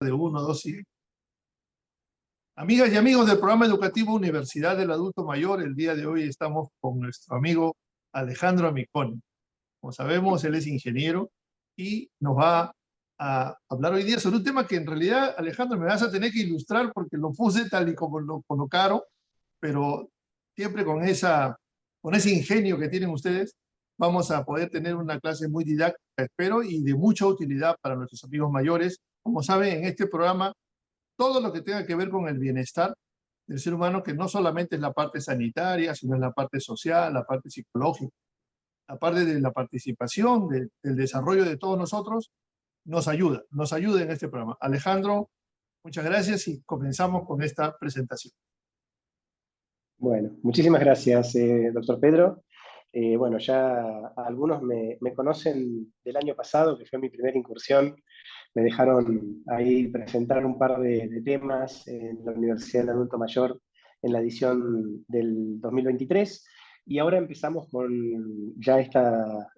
de 1, 2 y... Amigas y amigos del programa educativo Universidad del Adulto Mayor, el día de hoy estamos con nuestro amigo Alejandro Amiconi. Como sabemos, él es ingeniero y nos va a hablar hoy día sobre un tema que en realidad, Alejandro, me vas a tener que ilustrar porque lo puse tal y como lo colocaron, pero siempre con ese ingenio que tienen ustedes, vamos a poder tener una clase muy didáctica, espero, y de mucha utilidad para nuestros amigos mayores. Como saben, en este programa, todo lo que tenga que ver con el bienestar del ser humano, que no solamente es la parte sanitaria, sino es la parte social, la parte psicológica, la parte de la participación, del desarrollo de todos nosotros, nos ayuda en este programa. Alejandro, muchas gracias y comenzamos con esta presentación. Bueno, muchísimas gracias, doctor Pedro. Bueno, ya algunos me conocen del año pasado, que fue mi primera incursión. Me dejaron ahí presentar un par de temas en la Universidad del Adulto Mayor en la edición del 2023, y ahora empezamos con ya esta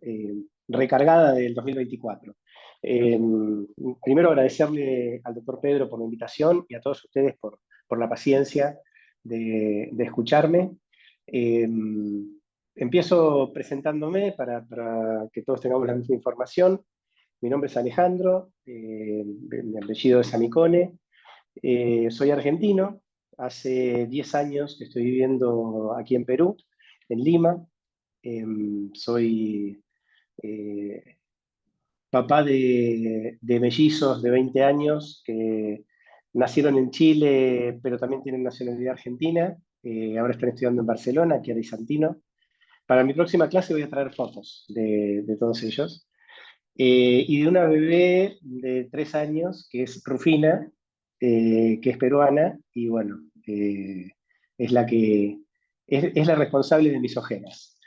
recargada del 2024. Primero agradecerle al doctor Pedro por la invitación y a todos ustedes por la paciencia de escucharme. Empiezo presentándome para que todos tengamos la misma información. Mi nombre es Alejandro, mi apellido es Amicone, soy argentino, hace 10 años que estoy viviendo aquí en Perú, en Lima. Soy papá de mellizos de 20 años que nacieron en Chile, pero también tienen nacionalidad argentina. Ahora están estudiando en Barcelona, aquí a Santino. Para mi próxima clase voy a traer fotos de todos ellos. Y de una bebé de 3 años, que es Rufina, que es peruana, y bueno, es la responsable de mis ojeras.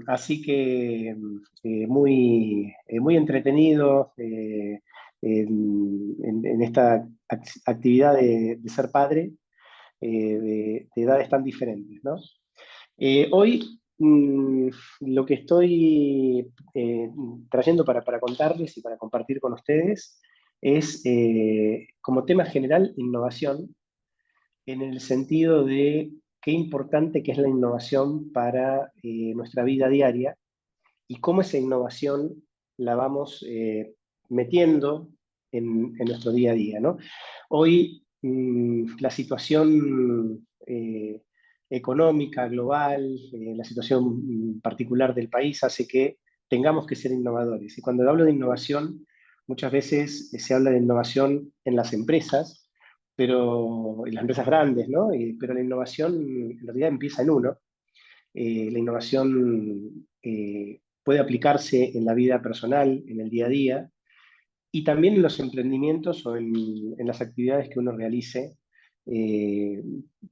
Así que muy entretenido en esta actividad de ser padre, de edades tan diferentes, ¿no? Hoy lo que estoy trayendo para contarles y para compartir con ustedes es, como tema general, innovación, en el sentido de qué importante que es la innovación para nuestra vida diaria y cómo esa innovación la vamos metiendo en nuestro día a día, ¿no? Hoy la situación económica, global, la situación particular del país hace que tengamos que ser innovadores. Y cuando hablo de innovación, muchas veces se habla de innovación en las empresas, pero en las empresas grandes, ¿no? Pero la innovación en realidad empieza en uno. La innovación puede aplicarse en la vida personal, en el día a día, y también en los emprendimientos o en las actividades que uno realice eh,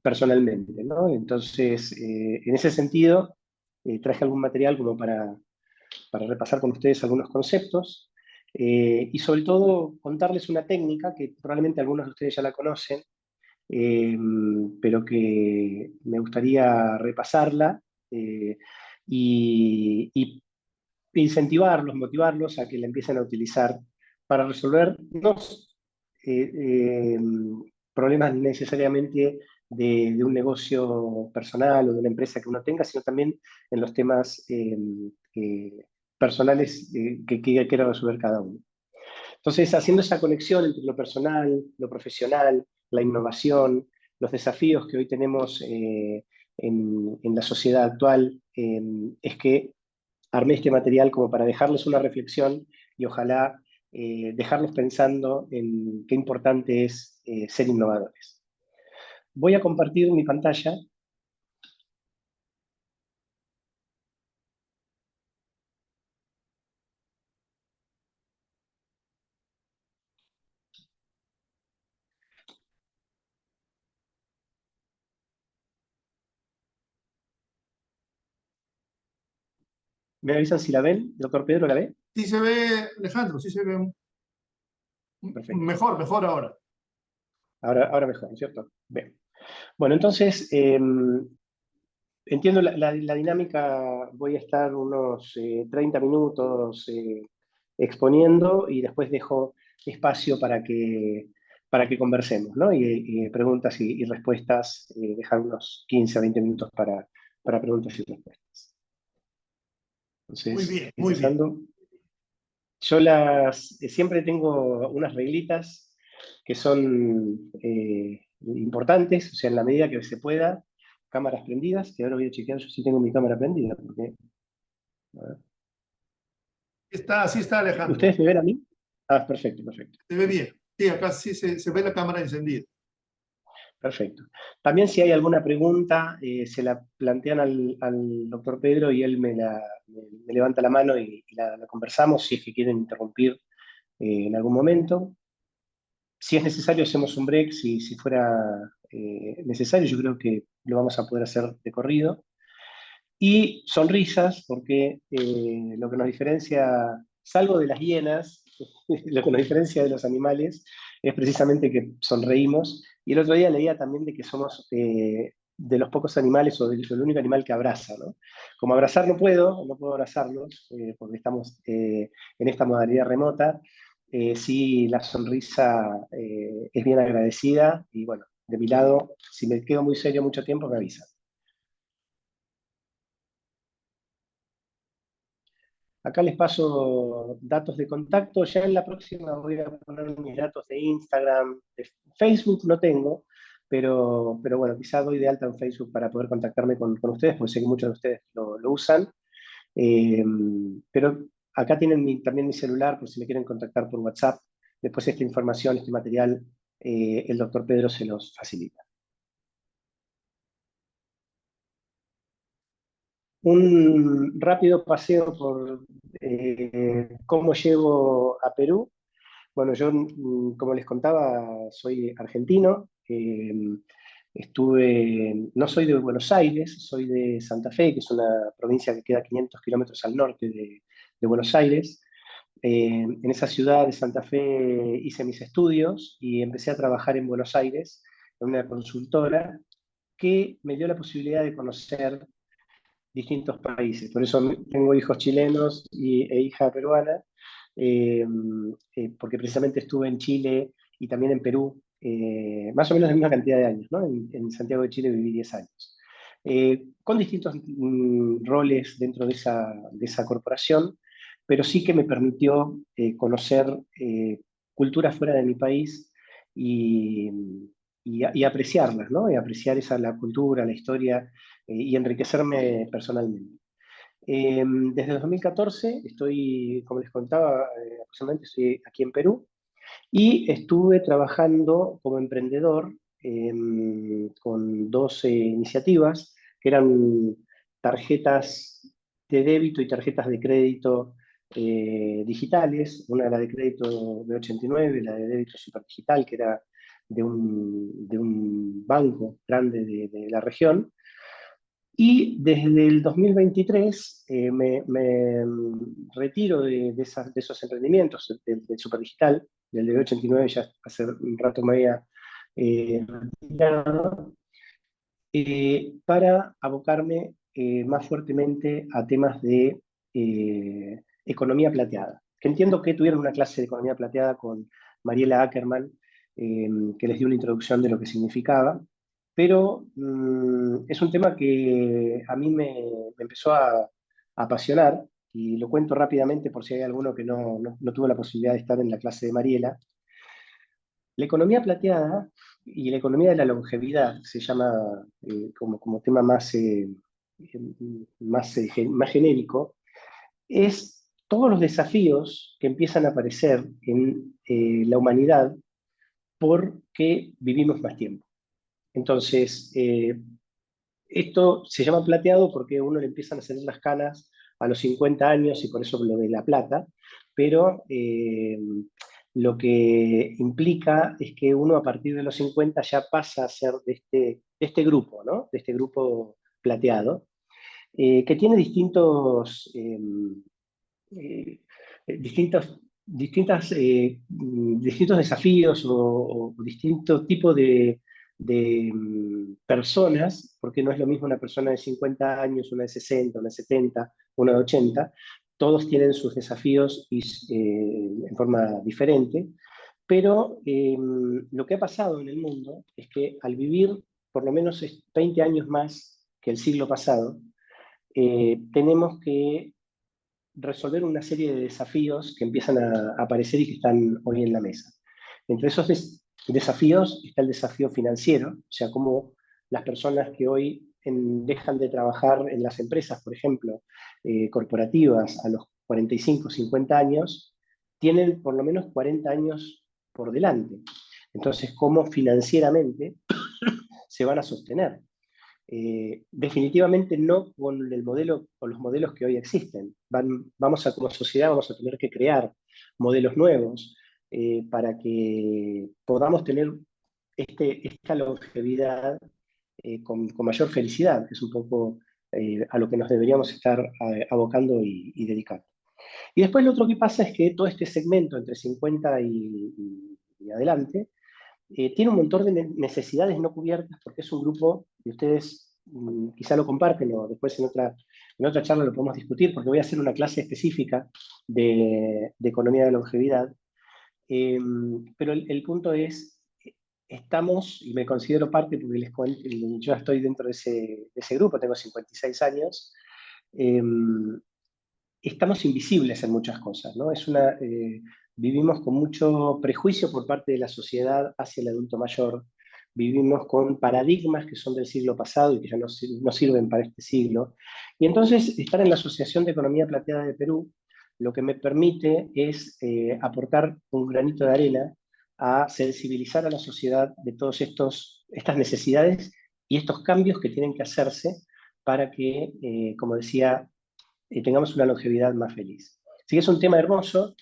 personalmente, ¿no? Entonces, en ese sentido, traje algún material como para repasar con ustedes algunos conceptos y sobre todo contarles una técnica que probablemente algunos de ustedes ya la conocen, pero que me gustaría repasarla y incentivarlos, motivarlos a que la empiecen a utilizar para resolver no eh, eh, problemas necesariamente de un negocio personal o de una empresa que uno tenga, sino también en los temas personales que quiera resolver cada uno. Entonces, haciendo esa conexión entre lo personal, lo profesional, la innovación, los desafíos que hoy tenemos en la sociedad actual, es que armé este material como para dejarles una reflexión y ojalá dejarlos pensando en qué importante es ser innovadores. Voy a compartir mi pantalla. ¿Me avisan si la ven? Doctor Pedro, ¿la ve? Sí se ve, Alejandro, sí se ve Perfecto. mejor ahora. Ahora mejor, ¿no es cierto? Bien. Bueno, entonces, entiendo la dinámica. Voy a estar unos 30 minutos exponiendo y después dejo espacio para que conversemos, ¿no? Y preguntas y respuestas, dejar unos 15 o 20 minutos para preguntas y respuestas. Muy Entonces, bien, muy bien. empezando, yo siempre tengo unas reglitas que son importantes, o sea, en la medida que se pueda, cámaras prendidas, que ahora voy a chequear yo si tengo mi cámara prendida, porque, a ver. Así está, Alejandro. ¿Ustedes me ven a mí? Ah, perfecto, perfecto. Se ve bien. Sí, acá sí se ve la cámara encendida. Perfecto. También si hay alguna pregunta, se la plantean al doctor Pedro y él me levanta la mano y la conversamos si es que quieren interrumpir en algún momento. Si es necesario, hacemos un break, si fuera necesario, yo creo que lo vamos a poder hacer de corrido. Y sonrisas, porque lo que nos diferencia, salvo de las hienas, lo que nos diferencia de los animales es precisamente que sonreímos. Y el otro día leía también de que somos de los pocos animales o del único animal que abraza, ¿no? Como abrazar no puedo abrazarlos porque estamos en esta modalidad remota. Sí, la sonrisa es bien agradecida y bueno, de mi lado, si me quedo muy serio mucho tiempo, me avisa. Acá les paso datos de contacto. Ya en la próxima voy a poner mis datos de Instagram, de Facebook no tengo, pero bueno, quizá doy de alta en Facebook para poder contactarme con ustedes, porque sé que muchos de ustedes lo usan. Eh, pero acá tienen también mi celular por si me quieren contactar por WhatsApp. Después esta información, este material, el doctor Pedro se los facilita. Un rápido paseo por cómo llego a Perú. Bueno, yo, como les contaba, soy argentino. No soy de Buenos Aires, soy de Santa Fe, que es una provincia que queda 500 kilómetros al norte de Buenos Aires. En esa ciudad de Santa Fe hice mis estudios y empecé a trabajar en Buenos Aires en una consultora que me dio la posibilidad de conocer distintos países. Por eso tengo hijos chilenos e hija peruana, eh, porque precisamente estuve en Chile y también en Perú, más o menos la misma cantidad de años, ¿no? En Santiago de Chile viví 10 años. Con distintos roles dentro de esa corporación, pero sí que me permitió conocer culturas fuera de mi país y, y apreciarlas, ¿no? Y apreciar la cultura, la historia y enriquecerme personalmente. Desde el 2014 estoy, como les contaba, aproximadamente estoy aquí en Perú y estuve trabajando como emprendedor con 12 iniciativas que eran tarjetas de débito y tarjetas de crédito digitales. Una era de crédito de 89, la de débito superdigital, que era de un banco grande de la región. Y desde el 2023 retiro de esos emprendimientos, del Superdigital, del de 89 ya hace un rato me había retirado, para abocarme más fuertemente a temas de economía plateada. Que entiendo que tuvieron una clase de economía plateada con Mariela Ackerman, que les dio una introducción de lo que significaba, pero es un tema que a mí me empezó a apasionar, y lo cuento rápidamente por si hay alguno que no tuvo la posibilidad de estar en la clase de Mariela. La economía plateada y la economía de la longevidad se llama como tema más genérico, es todos los desafíos que empiezan a aparecer en la humanidad porque vivimos más tiempo. Entonces, esto se llama plateado porque a uno le empiezan a salir las canas a los 50 años y por eso lo de la plata, pero lo que implica es que uno a partir de los 50 ya pasa a ser de este grupo, ¿no? De este grupo plateado, que tiene eh, distintos desafíos o distintos tipos de personas, porque no es lo mismo una persona de 50 años, una de 60, una de 70, una de 80. Todos tienen sus desafíos en forma diferente. Pero lo que ha pasado en el mundo es que al vivir por lo menos 20 años más que el siglo pasado, tenemos que resolver una serie de desafíos que empiezan a aparecer y que están hoy en la mesa. Entre esos desafíos está el desafío financiero, o sea, cómo las personas que hoy dejan de trabajar en las empresas, por ejemplo, corporativas, a los 45, 50 años, tienen por lo menos 40 años por delante. Entonces, cómo financieramente se van a sostener. Definitivamente no con el modelo o los modelos que hoy existen. Como sociedad vamos a tener que crear modelos nuevos para que podamos tener esta longevidad con mayor felicidad, que es un poco a lo que nos deberíamos estar abocando y dedicando. Y después lo otro que pasa es que todo este segmento entre 50 y adelante tiene un montón de necesidades no cubiertas porque es un grupo, y ustedes quizá lo comparten o después en otra charla lo podemos discutir, porque voy a hacer una clase específica de economía de longevidad. Pero el punto es, estamos, y me considero parte porque les cuento, yo estoy dentro de ese grupo, tengo 56 años, eh, estamos invisibles en muchas cosas, ¿no? Vivimos con mucho prejuicio por parte de la sociedad hacia el adulto mayor, vivimos con paradigmas que son del siglo pasado y que ya no sirven para este siglo. Y entonces, estar en la Asociación de Economía Plateada de Perú, lo que me permite es aportar un granito de arena a sensibilizar a la sociedad de todas estas necesidades y estos cambios que tienen que hacerse para que, como decía, tengamos una longevidad más feliz. Así que es un tema hermoso,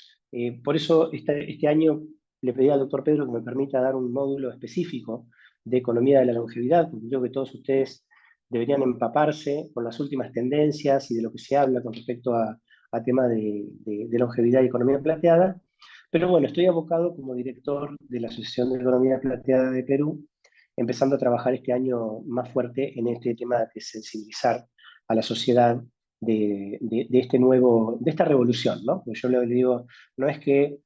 por eso este año le pedí al doctor Pedro que me permita dar un módulo específico de economía de la longevidad, porque creo que todos ustedes deberían empaparse con las últimas tendencias y de lo que se habla con respecto a tema de longevidad y economía plateada. Pero bueno, estoy abocado como director de la Asociación de Economía Plateada de Perú, empezando a trabajar este año más fuerte en este tema de sensibilizar a la sociedad de esta revolución, ¿no? Porque yo le digo, no es que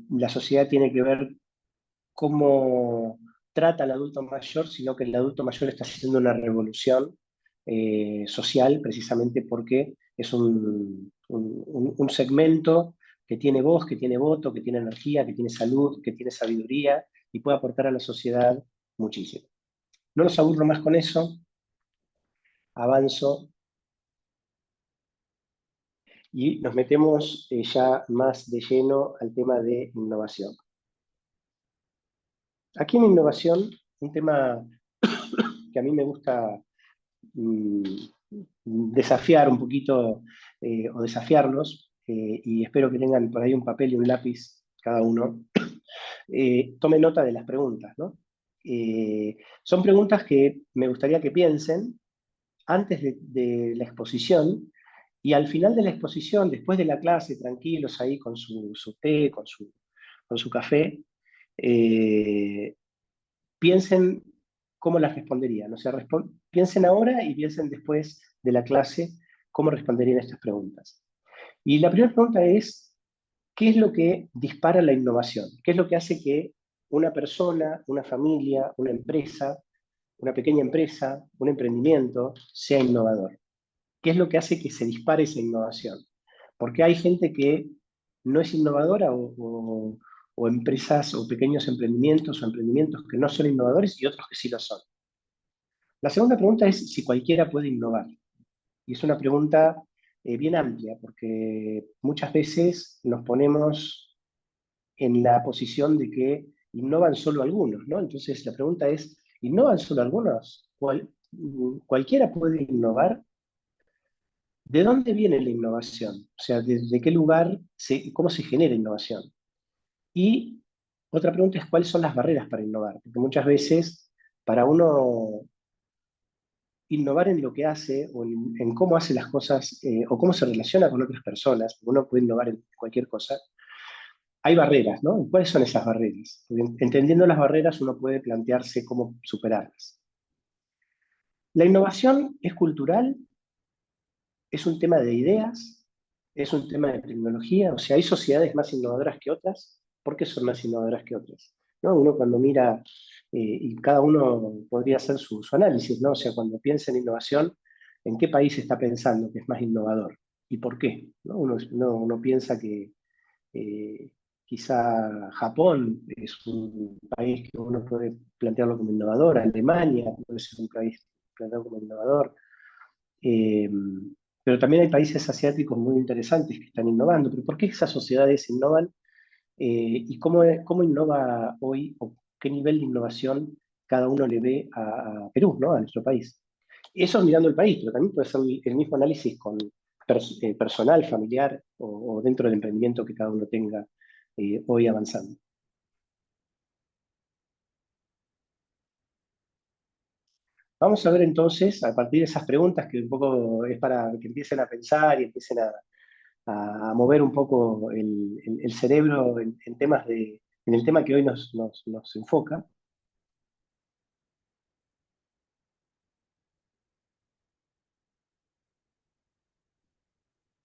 la sociedad tiene que ver cómo trata al adulto mayor, sino que el adulto mayor está haciendo una revolución social precisamente porque es un segmento que tiene voz, que tiene voto, que tiene energía, que tiene salud, que tiene sabiduría y puede aportar a la sociedad muchísimo. No los aburro más con eso, avanzo y nos metemos ya más de lleno al tema de innovación. Aquí en innovación, un tema que a mí me gusta desafiar un poquito o desafiarlos, y espero que tengan por ahí un papel y un lápiz cada uno, tome nota de las preguntas, ¿no? Son preguntas que me gustaría que piensen antes de la exposición y al final de la exposición, después de la clase, tranquilos ahí con su té, con su café, piensen cómo las responderían. O sea, piensen ahora y piensen después de la clase cómo responderían estas preguntas. Y la primera pregunta es, ¿qué es lo que dispara la innovación? ¿Qué es lo que hace que una persona, una familia, una empresa, una pequeña empresa, un emprendimiento sea innovador? ¿Qué es lo que hace que se dispare esa innovación? Porque hay gente que no es innovadora o empresas o pequeños emprendimientos o emprendimientos que no son innovadores y otros que sí lo son. La segunda pregunta es si cualquiera puede innovar. Y es una pregunta bien amplia porque muchas veces nos ponemos en la posición de que innovan solo algunos, ¿no? Entonces la pregunta es, ¿innovan solo algunos? ¿Cualquiera puede innovar? ¿De dónde viene la innovación? O sea, ¿de qué lugar, cómo se genera innovación? Y otra pregunta es, ¿cuáles son las barreras para innovar? Porque muchas veces, para uno innovar en lo que hace, o en cómo hace las cosas, o cómo se relaciona con otras personas, uno puede innovar en cualquier cosa, hay barreras, ¿no? ¿Cuáles son esas barreras? Porque entendiendo las barreras, uno puede plantearse cómo superarlas. La innovación es cultural, es un tema de ideas, es un tema de tecnología, o sea, hay sociedades más innovadoras que otras. ¿por qué son más innovadoras que otras? ¿No? Uno cuando mira, y cada uno podría hacer su análisis, ¿no? O sea, cuando piensa en innovación, ¿en qué país está pensando que es más innovador? ¿Y por qué? ¿No? Uno piensa que eh, quizá Japón es un país que uno puede plantearlo como innovador, Alemania puede ser un país planteado como innovador, eh, pero también hay países asiáticos muy interesantes que están innovando. ¿Pero por qué esas sociedades innovan? ¿Y cómo innova hoy, o qué nivel de innovación cada uno le ve a Perú, ¿no? A nuestro país? Eso mirando el país, pero también puede ser el mismo análisis con personal, familiar o dentro del emprendimiento que cada uno tenga hoy avanzando. Vamos a ver entonces, a partir de esas preguntas, que un poco es para que empiecen a pensar y empiecen a mover un poco el cerebro en temas en el tema que hoy nos enfoca.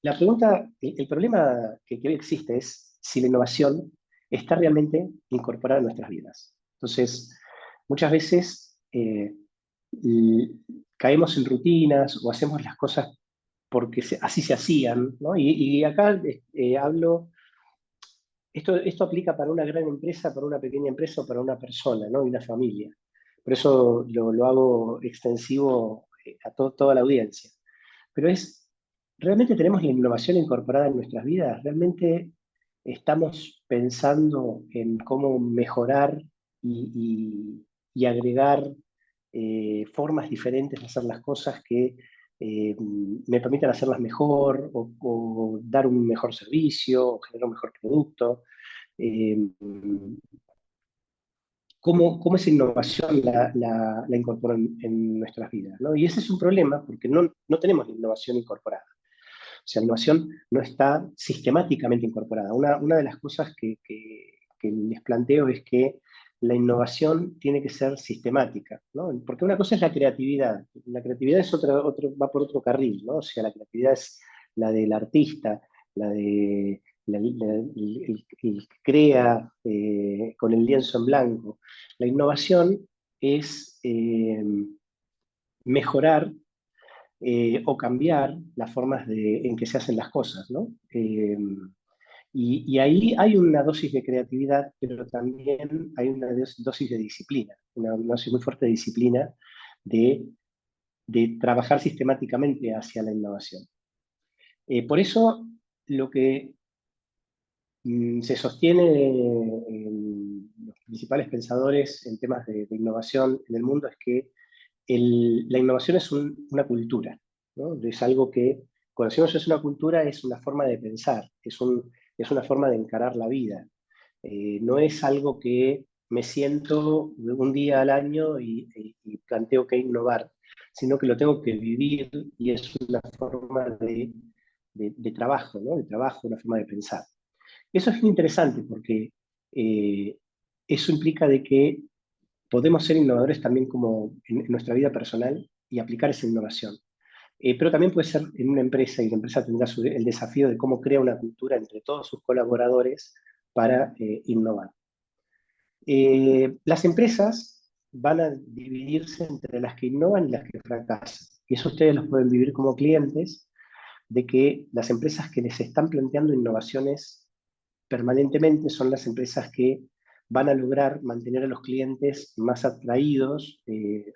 La pregunta, el problema que hoy existe es si la innovación está realmente incorporada en nuestras vidas. Entonces, muchas veces y caemos en rutinas o hacemos las cosas porque así se hacían, ¿no? Y acá hablo, esto aplica para una gran empresa, para una pequeña empresa o para una persona, ¿no? Y una familia. Por eso lo hago extensivo a toda la audiencia. Pero ¿realmente tenemos la innovación incorporada en nuestras vidas? ¿Realmente estamos pensando en cómo mejorar y agregar formas diferentes de hacer las cosas que me permitan hacerlas mejor o dar un mejor servicio o generar un mejor producto? Eh, ¿Cómo esa innovación la incorporan en nuestras vidas? ¿No? Y ese es un problema porque no tenemos la innovación incorporada. O sea, la innovación no está sistemáticamente incorporada. Una de las cosas que les planteo es que la innovación tiene que ser sistemática, ¿no? Porque una cosa es la creatividad. La creatividad es va por otro carril, ¿no? O sea, la creatividad es la del artista, la de el que crea con el lienzo en blanco. La innovación es mejorar o cambiar las formas en que se hacen las cosas, ¿no? Y ahí hay una dosis de creatividad, pero también hay una dosis de disciplina, una dosis muy fuerte de disciplina de, de trabajar sistemáticamente hacia la innovación. Por eso, lo que se sostiene en los principales pensadores en temas de innovación en el mundo es que la innovación es una cultura, ¿no? Es algo que, cuando decimos es una cultura, es una forma de pensar, es una forma de encarar la vida. No es algo que me siento un día al año y planteo que innovar, sino que lo tengo que vivir y es una forma de trabajo, ¿no? De trabajo, una forma de pensar. Eso es interesante porque eh, eso implica de que podemos ser innovadores también como en nuestra vida personal y aplicar esa innovación. Pero también puede ser en una empresa y la empresa tendrá el desafío de cómo crea una cultura entre todos sus colaboradores para innovar. Las empresas van a dividirse entre las que innovan y las que fracasan. Y eso ustedes los pueden vivir como clientes, de que las empresas que les están planteando innovaciones permanentemente son las empresas que van a lograr mantener a los clientes más atraídos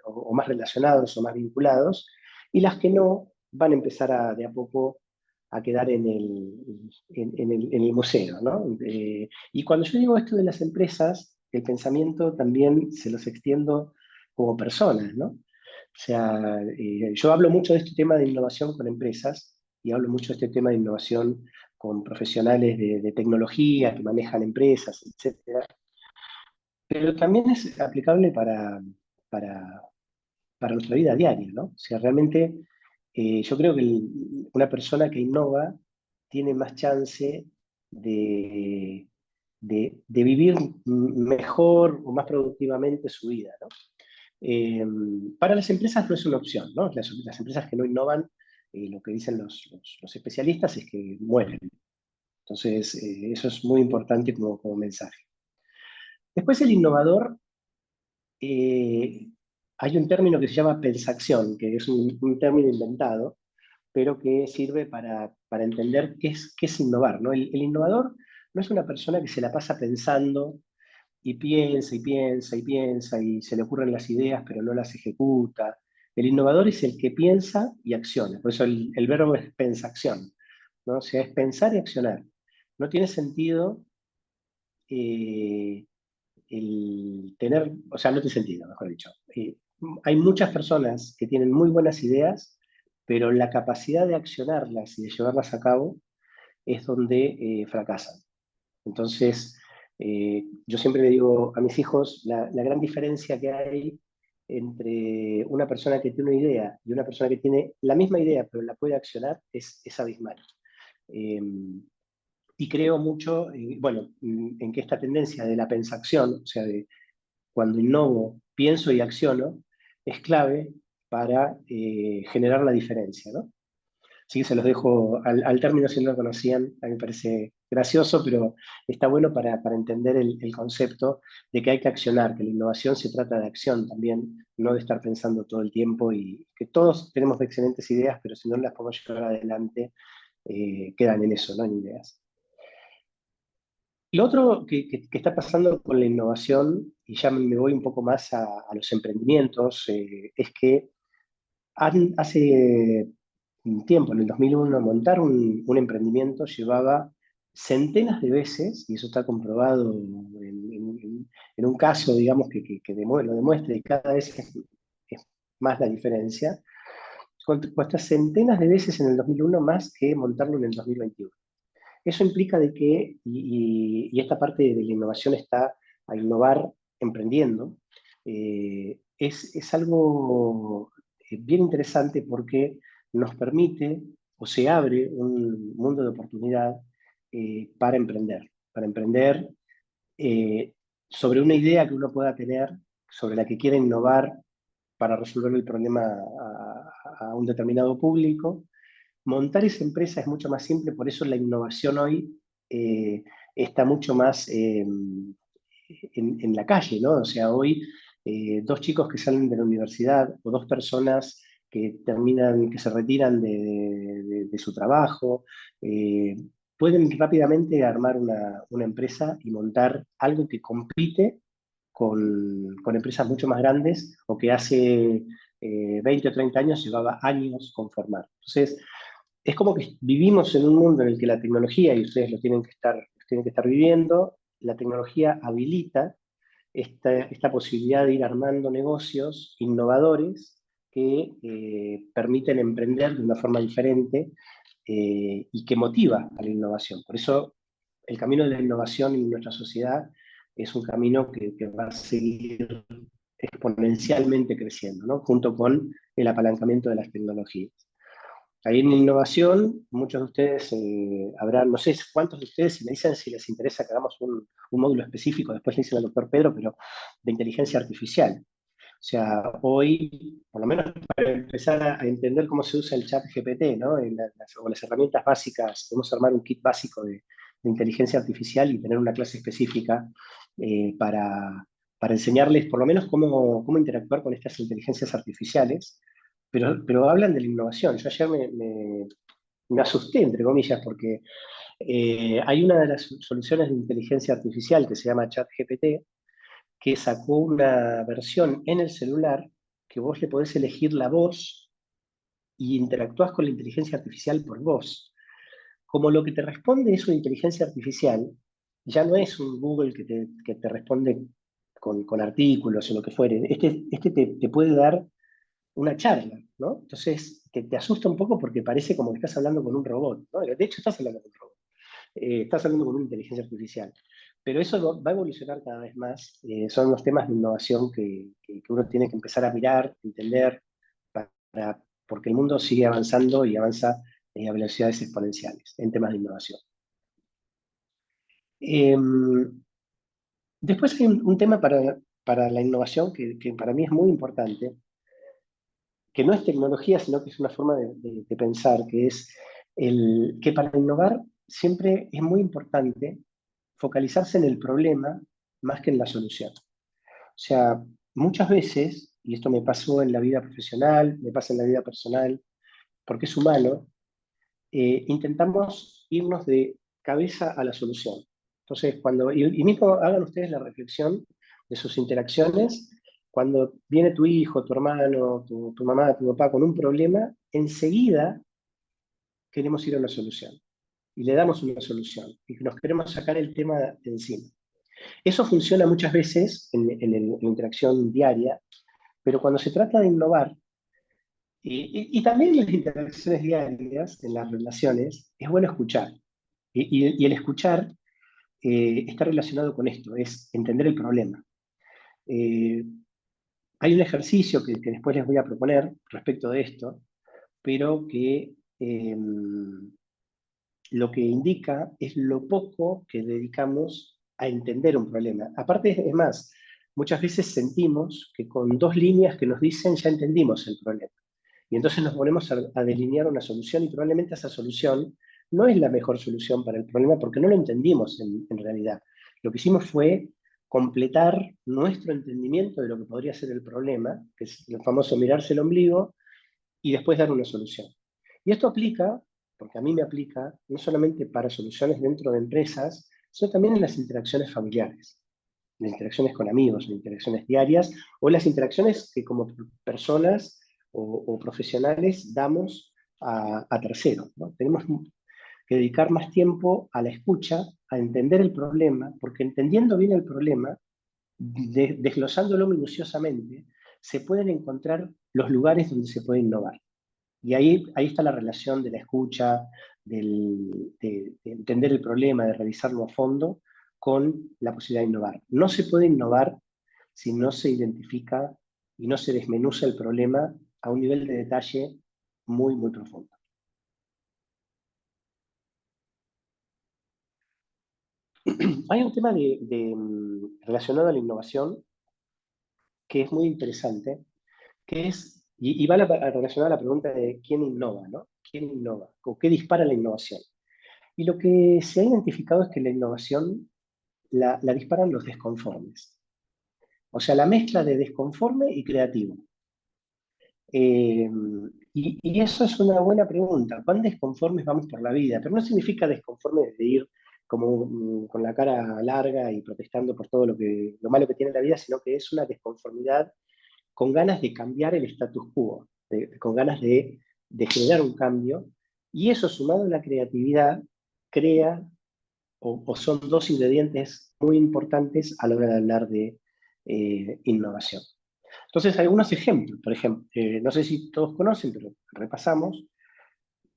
o más relacionados o más vinculados, y las que no van a empezar de a poco a quedar en el museo, ¿no? Y cuando yo digo esto de las empresas, el pensamiento también se los extiendo como personas, ¿no? O sea, yo hablo mucho de este tema de innovación con empresas y hablo mucho de este tema de innovación con profesionales de tecnología que manejan empresas, etcétera. Pero también es aplicable para, para nuestra vida diaria, ¿no? O sea, realmente yo creo que una persona que innova tiene más chance de, de vivir mejor o más productivamente su vida, ¿no? Eh, para las empresas no es una opción, ¿no? Las empresas que no innovan, lo que dicen los especialistas es que mueren. Entonces, eso es muy importante como mensaje. Después el innovador, hay un término que se llama pensacción, que es un término inventado, pero que sirve para entender qué es innovar, ¿no? El innovador no es una persona que se la pasa pensando y piensa y piensa y piensa y se le ocurren las ideas pero no las ejecuta. El innovador es el que piensa y acciona, por eso el verbo es pensacción, ¿no? O sea, es pensar y accionar. No tiene sentido eh, el tener, o sea, no tiene sentido, mejor dicho. Hay muchas personas que tienen muy buenas ideas, pero la capacidad de accionarlas y de llevarlas a cabo es donde fracasan. Entonces, yo siempre le digo a mis hijos, la gran diferencia que hay entre una persona que tiene una idea y una persona que tiene la misma idea pero la puede accionar es abismal. Eh, y creo mucho, bueno, en que esta tendencia de la pensacción, o sea, de cuando innovo, pienso y acciono, es clave para generar la diferencia, ¿no? Así que se los dejo al término si no lo conocían, a mí me parece gracioso, pero está bueno para entender el concepto de que hay que accionar, que la innovación se trata de acción también, no de estar pensando todo el tiempo y que todos tenemos excelentes ideas, pero si no las podemos llevar adelante, quedan en eso, no en ideas. Lo otro que está pasando con la innovación, y ya me voy un poco más a los emprendimientos, es que hace un tiempo, en el 2001, montar un emprendimiento llevaba centenas de veces, y eso está comprobado en un caso, digamos, lo demuestra y cada vez es más la diferencia, cuesta centenas de veces en el 2001 más que montarlo en el 2021. Eso implica de que, y esta parte de la innovación está a innovar emprendiendo, es algo bien interesante porque nos permite o se abre un mundo de oportunidad para emprender eh, sobre una idea que uno pueda tener, sobre la que quiera innovar para resolver el problema a un determinado público. Montar esa empresa es mucho más simple, por eso la innovación hoy está mucho más en la calle, ¿no? O sea, hoy dos chicos que salen de la universidad o dos personas que terminan, que se retiran de su trabajo, eh, pueden rápidamente armar una empresa y montar algo que compite con empresas mucho más grandes o que hace 20 o 30 años llevaba años conformar. Entonces, es como que vivimos en un mundo en el que la tecnología, y ustedes tienen que estar viviendo, la tecnología habilita esta posibilidad de ir armando negocios innovadores que permiten emprender de una forma diferente y que motiva a la innovación. Por eso el camino de la innovación en nuestra sociedad es un camino que va a seguir exponencialmente creciendo, ¿no? Junto con el apalancamiento de las tecnologías. Ahí en innovación, muchos de ustedes habrán, no sé cuántos de ustedes, si me dicen si les interesa que hagamos un módulo específico, después le dicen al doctor Pedro, pero de inteligencia artificial. O sea, hoy, por lo menos para empezar a entender cómo se usa el chat GPT, ¿no? O las herramientas básicas, podemos armar un kit básico de inteligencia artificial y tener una clase específica para enseñarles por lo menos cómo interactuar con estas inteligencias artificiales, pero hablan de la innovación. Yo ayer me asusté, entre comillas, porque hay una de las soluciones de inteligencia artificial que se llama ChatGPT, que sacó una versión en el celular que vos le podés elegir la voz y interactuás con la inteligencia artificial por voz. Como lo que te responde es una inteligencia artificial, ya no es un Google que te responde con artículos o lo que fuere. Este te puede dar una charla, ¿no? Entonces te asusta un poco porque parece como que estás hablando con un robot, ¿no? De hecho, estás hablando con un robot. Estás hablando con una inteligencia artificial. Pero eso va a evolucionar cada vez más. Son los temas de innovación que uno tiene que empezar a mirar, entender, porque el mundo sigue avanzando y avanza a velocidades exponenciales en temas de innovación. Eh, Después hay un tema para la innovación que para mí es muy importante, que no es tecnología, sino que es una forma de pensar, que es que para innovar siempre es muy importante focalizarse en el problema más que en la solución. O sea, muchas veces, y esto me pasó en la vida profesional, me pasa en la vida personal, porque es humano, intentamos irnos de cabeza a la solución. Entonces, y mismo hagan ustedes la reflexión de sus interacciones, cuando viene tu hijo, tu hermano, tu mamá, tu papá con un problema, enseguida queremos ir a una solución y le damos una solución y nos queremos sacar el tema de encima. Eso funciona muchas veces en la interacción diaria, pero cuando se trata de innovar, y también en las interacciones diarias, en las relaciones, es bueno escuchar. Y el escuchar está relacionado con esto, es entender el problema. Eh, Hay un ejercicio que después les voy a proponer respecto de esto, pero que lo que indica es lo poco que dedicamos a entender un problema. Aparte, es más, muchas veces sentimos que con 2 líneas que nos dicen ya entendimos el problema. Y entonces nos ponemos a delinear una solución y probablemente esa solución no es la mejor solución para el problema porque no lo entendimos en realidad. Lo que hicimos fue completar nuestro entendimiento de lo que podría ser el problema, que es el famoso mirarse el ombligo, y después dar una solución. Y esto aplica, porque a mí me aplica, no solamente para soluciones dentro de empresas, sino también en las interacciones familiares, en las interacciones con amigos, en las interacciones diarias, o en las interacciones que como personas o profesionales damos a terceros, ¿no? Tenemos que dedicar más tiempo a la escucha, a entender el problema, porque entendiendo bien el problema, desglosándolo minuciosamente, se pueden encontrar los lugares donde se puede innovar. Y ahí está la relación de la escucha, de entender el problema, de revisarlo a fondo, con la posibilidad de innovar. No se puede innovar si no se identifica y no se desmenuza el problema a un nivel de detalle muy, muy profundo. Hay un tema relacionado a la innovación que es muy interesante, que es, y va relacionado a la pregunta de quién innova, ¿no? ¿Quién innova? ¿O qué dispara la innovación? Y lo que se ha identificado es que la innovación la disparan los desconformes. O sea, la mezcla de desconforme y creativo. Eh, y eso es una buena pregunta. ¿Cuán desconformes vamos por la vida? Pero no significa desconforme de ir como con la cara larga y protestando por todo lo malo que tiene la vida, sino que es una desconformidad con ganas de cambiar el status quo, con ganas de generar un cambio. Y eso sumado a la creatividad crea o son 2 ingredientes muy importantes a la hora de hablar de innovación. Entonces, algunos ejemplos, por ejemplo, no sé si todos conocen, pero repasamos.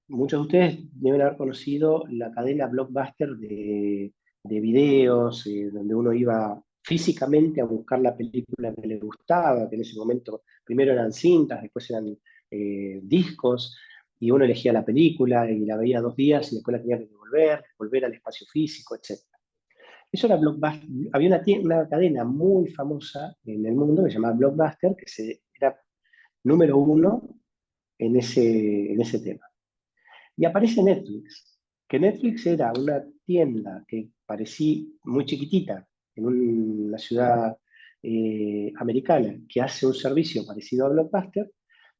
Muchos de ustedes deben haber conocido la cadena Blockbuster de videos, donde uno iba físicamente a buscar la película que le gustaba, que en ese momento primero eran cintas, después eran discos, y uno elegía la película y la veía 2 días y después la tenía que devolver, volver al espacio físico, etc. Eso era Blockbuster. Había una cadena muy famosa en el mundo que se llamaba Blockbuster, que era número 1 en ese tema. Y aparece Netflix, que Netflix era una tienda que parecía muy chiquitita en una ciudad americana que hace un servicio parecido a Blockbuster,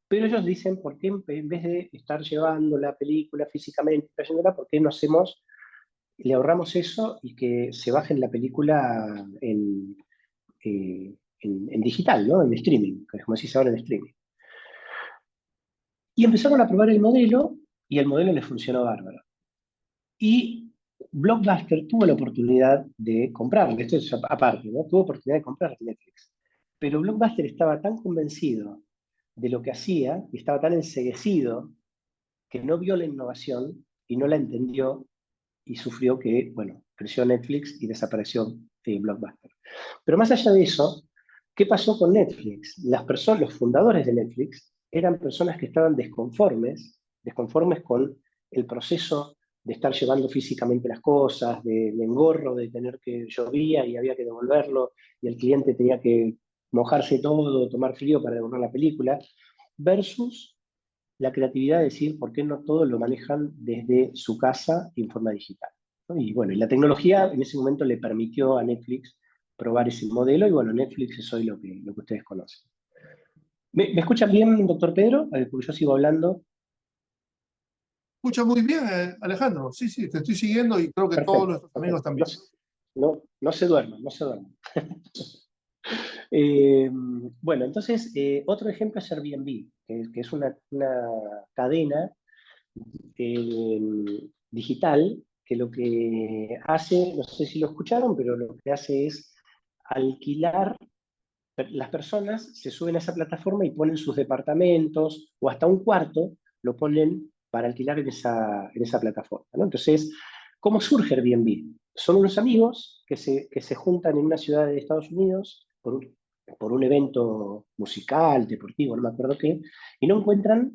pero ellos dicen, ¿por qué en vez de estar llevando la película físicamente, trayéndola, por qué no hacemos, le ahorramos eso y que se bajen la película en digital, ¿no? En streaming, como se dice ahora en streaming? Y empezaron a probar el modelo y el modelo les funcionó bárbaro. Y Blockbuster tuvo la oportunidad de comprarle, esto es aparte, ¿no? Tuvo oportunidad de comprar Netflix. Pero Blockbuster estaba tan convencido de lo que hacía y estaba tan enceguecido que no vio la innovación y no la entendió y sufrió que, bueno, creció Netflix y desapareció Blockbuster. Pero más allá de eso, ¿qué pasó con Netflix? Los fundadores de Netflix eran personas que estaban desconformes con el proceso de estar llevando físicamente las cosas, del engorro, de tener que llovía y había que devolverlo, y el cliente tenía que mojarse todo, tomar frío para devolver la película, versus la creatividad de decir por qué no todo lo manejan desde su casa en forma digital, ¿no? Y bueno, y la tecnología en ese momento le permitió a Netflix probar ese modelo, y bueno, Netflix es hoy lo que ustedes conocen. Me escuchan bien, doctor Pedro? Porque yo sigo hablando. Escucha muy bien, Alejandro. Sí, sí, te estoy siguiendo y creo que todos Perfecto, nuestros amigos perfecto. No, también. no se duerman, no se duerman. Bueno, entonces, otro ejemplo es Airbnb, que es una cadena eh, digital que lo que hace, no sé si lo escucharon, pero lo que hace es alquilar, las personas se suben a esa plataforma y ponen sus departamentos o hasta un cuarto, lo ponen para alquilar en esa plataforma, ¿no? Entonces, ¿cómo surge Airbnb? Son unos amigos que se juntan en una ciudad de Estados Unidos por un evento musical, deportivo, no me acuerdo qué, y no encuentran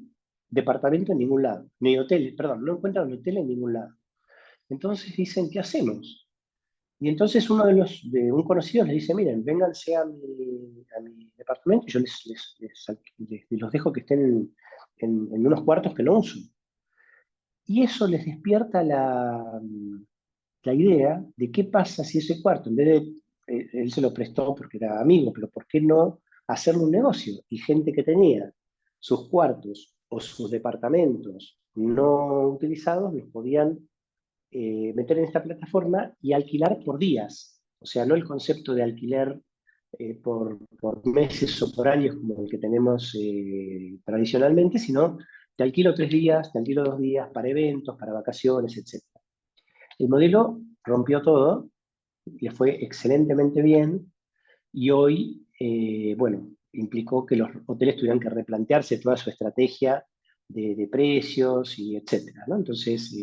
departamento en ningún lado, ni hotel, perdón, no encuentran hotel en ningún lado. Entonces dicen, ¿qué hacemos? Y entonces uno de un conocido les dice, miren, vénganse a mi departamento y yo los dejo que estén en unos cuartos que no uso. Y eso les despierta la idea de qué pasa si ese cuarto, en vez de, él se lo prestó porque era amigo, pero ¿por qué no hacerlo un negocio? Y gente que tenía sus cuartos o sus departamentos no utilizados los podían meter en esta plataforma y alquilar por días. O sea, no el concepto de alquiler por meses o por años como el que tenemos tradicionalmente, sino te alquilo 3 días, te alquilo 2 días para eventos, para vacaciones, etc. El modelo rompió todo, le fue excelentemente bien y hoy, bueno, implicó que los hoteles tuvieran que replantearse toda su estrategia de precios y etcétera, ¿no? Entonces,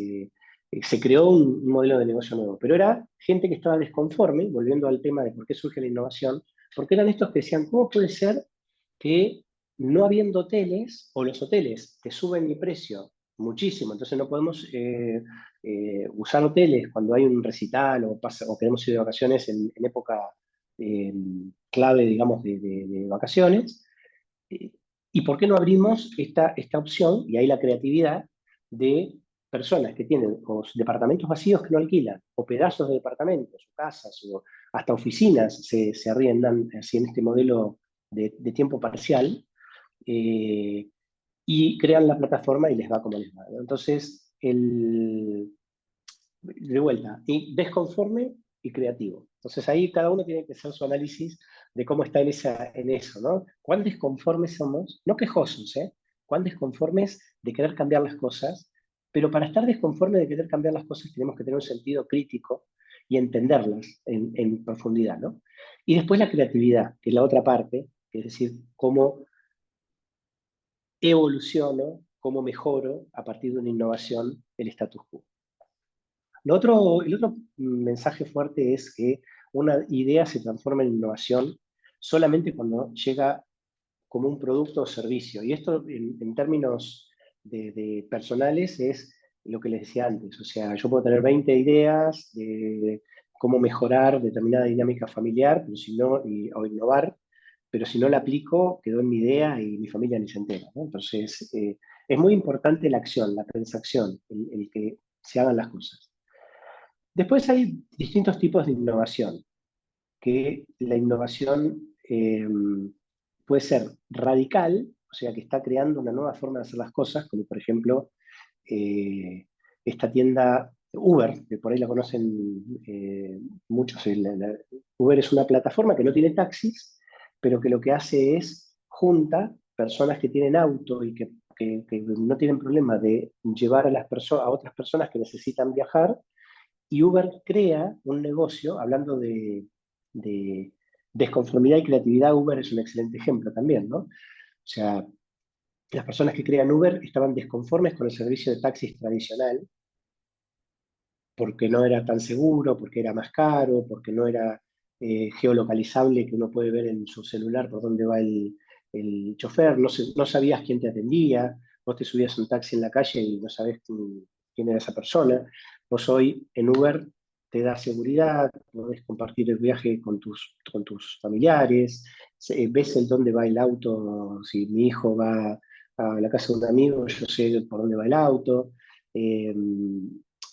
se creó un modelo de negocio nuevo, pero era gente que estaba desconforme, volviendo al tema de por qué surge la innovación, porque eran estos que decían, ¿cómo puede ser que no habiendo hoteles, o los hoteles te suben mi precio muchísimo, entonces no podemos usar hoteles cuando hay un recital o queremos ir de vacaciones en época eh, clave, digamos, de vacaciones? Eh, ¿Y por qué no abrimos esta opción, y ahí la creatividad, de personas que tienen o departamentos vacíos que no alquilan, o pedazos de departamentos, o casas, o hasta oficinas se arriendan así en este modelo de tiempo parcial, eh, y crean la plataforma y les va como les va, ¿no? Entonces, de vuelta, y desconforme y creativo. Entonces ahí cada uno tiene que hacer su análisis de cómo está en eso, ¿no? ¿Cuán desconformes somos? No quejosos, ¿eh? ¿Cuán desconformes de querer cambiar las cosas? Pero para estar desconforme de querer cambiar las cosas tenemos que tener un sentido crítico y entenderlas en profundidad, ¿no? Y después la creatividad, que es la otra parte, es decir, cómo evoluciono, cómo mejoro a partir de una innovación el status quo. El otro mensaje fuerte es que una idea se transforma en innovación solamente cuando llega como un producto o servicio. Y esto en términos de personales es lo que les decía antes. O sea, yo puedo tener 20 ideas de cómo mejorar determinada dinámica familiar, pero si no, o innovar, pero si no la aplico, quedó en mi idea y mi familia ni se entera, ¿no? Entonces, es muy importante la acción, la transacción, el que se hagan las cosas. Después hay distintos tipos de innovación, que la innovación puede ser radical, o sea, que está creando una nueva forma de hacer las cosas, como por ejemplo esta tienda Uber, que por ahí la conocen muchos. Uber es una plataforma que no tiene taxis, pero que lo que hace es junta personas que tienen auto y que no tienen problema de llevar a, a otras personas que necesitan viajar, y Uber crea un negocio, hablando de desconformidad y creatividad. Uber es un excelente ejemplo también, ¿no? O sea, las personas que crean Uber estaban desconformes con el servicio de taxis tradicional, porque no era tan seguro, porque era más caro, porque no era geolocalizable, que uno puede ver en su celular por dónde va el chofer, no sabías quién te atendía, vos te subías a un taxi en la calle y no sabés quién era esa persona. Vos hoy en Uber te da seguridad, podés compartir el viaje con tus familiares, ves el dónde va el auto, si mi hijo va a la casa de un amigo, yo sé por dónde va el auto, eh,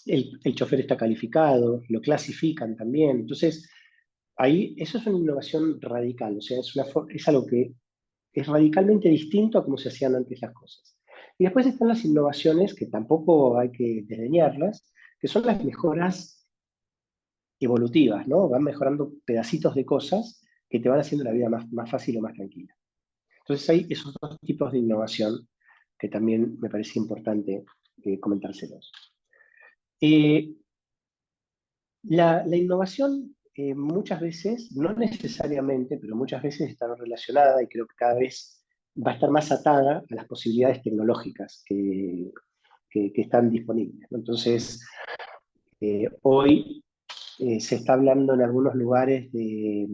el chofer está calificado, lo clasifican también. Entonces, ahí eso es una innovación radical, o sea, es algo que es radicalmente distinto a cómo se hacían antes las cosas. Y después están las innovaciones, que tampoco hay que desdeñarlas, que son las mejoras evolutivas, ¿no? Van mejorando pedacitos de cosas que te van haciendo la vida más fácil o más tranquila. Entonces hay esos dos tipos de innovación que también me parece importante comentárselos. Eh, la innovación muchas veces, no necesariamente, pero muchas veces está relacionada y creo que cada vez va a estar más atada a las posibilidades tecnológicas que están disponibles, ¿no? Entonces, hoy se está hablando en algunos lugares de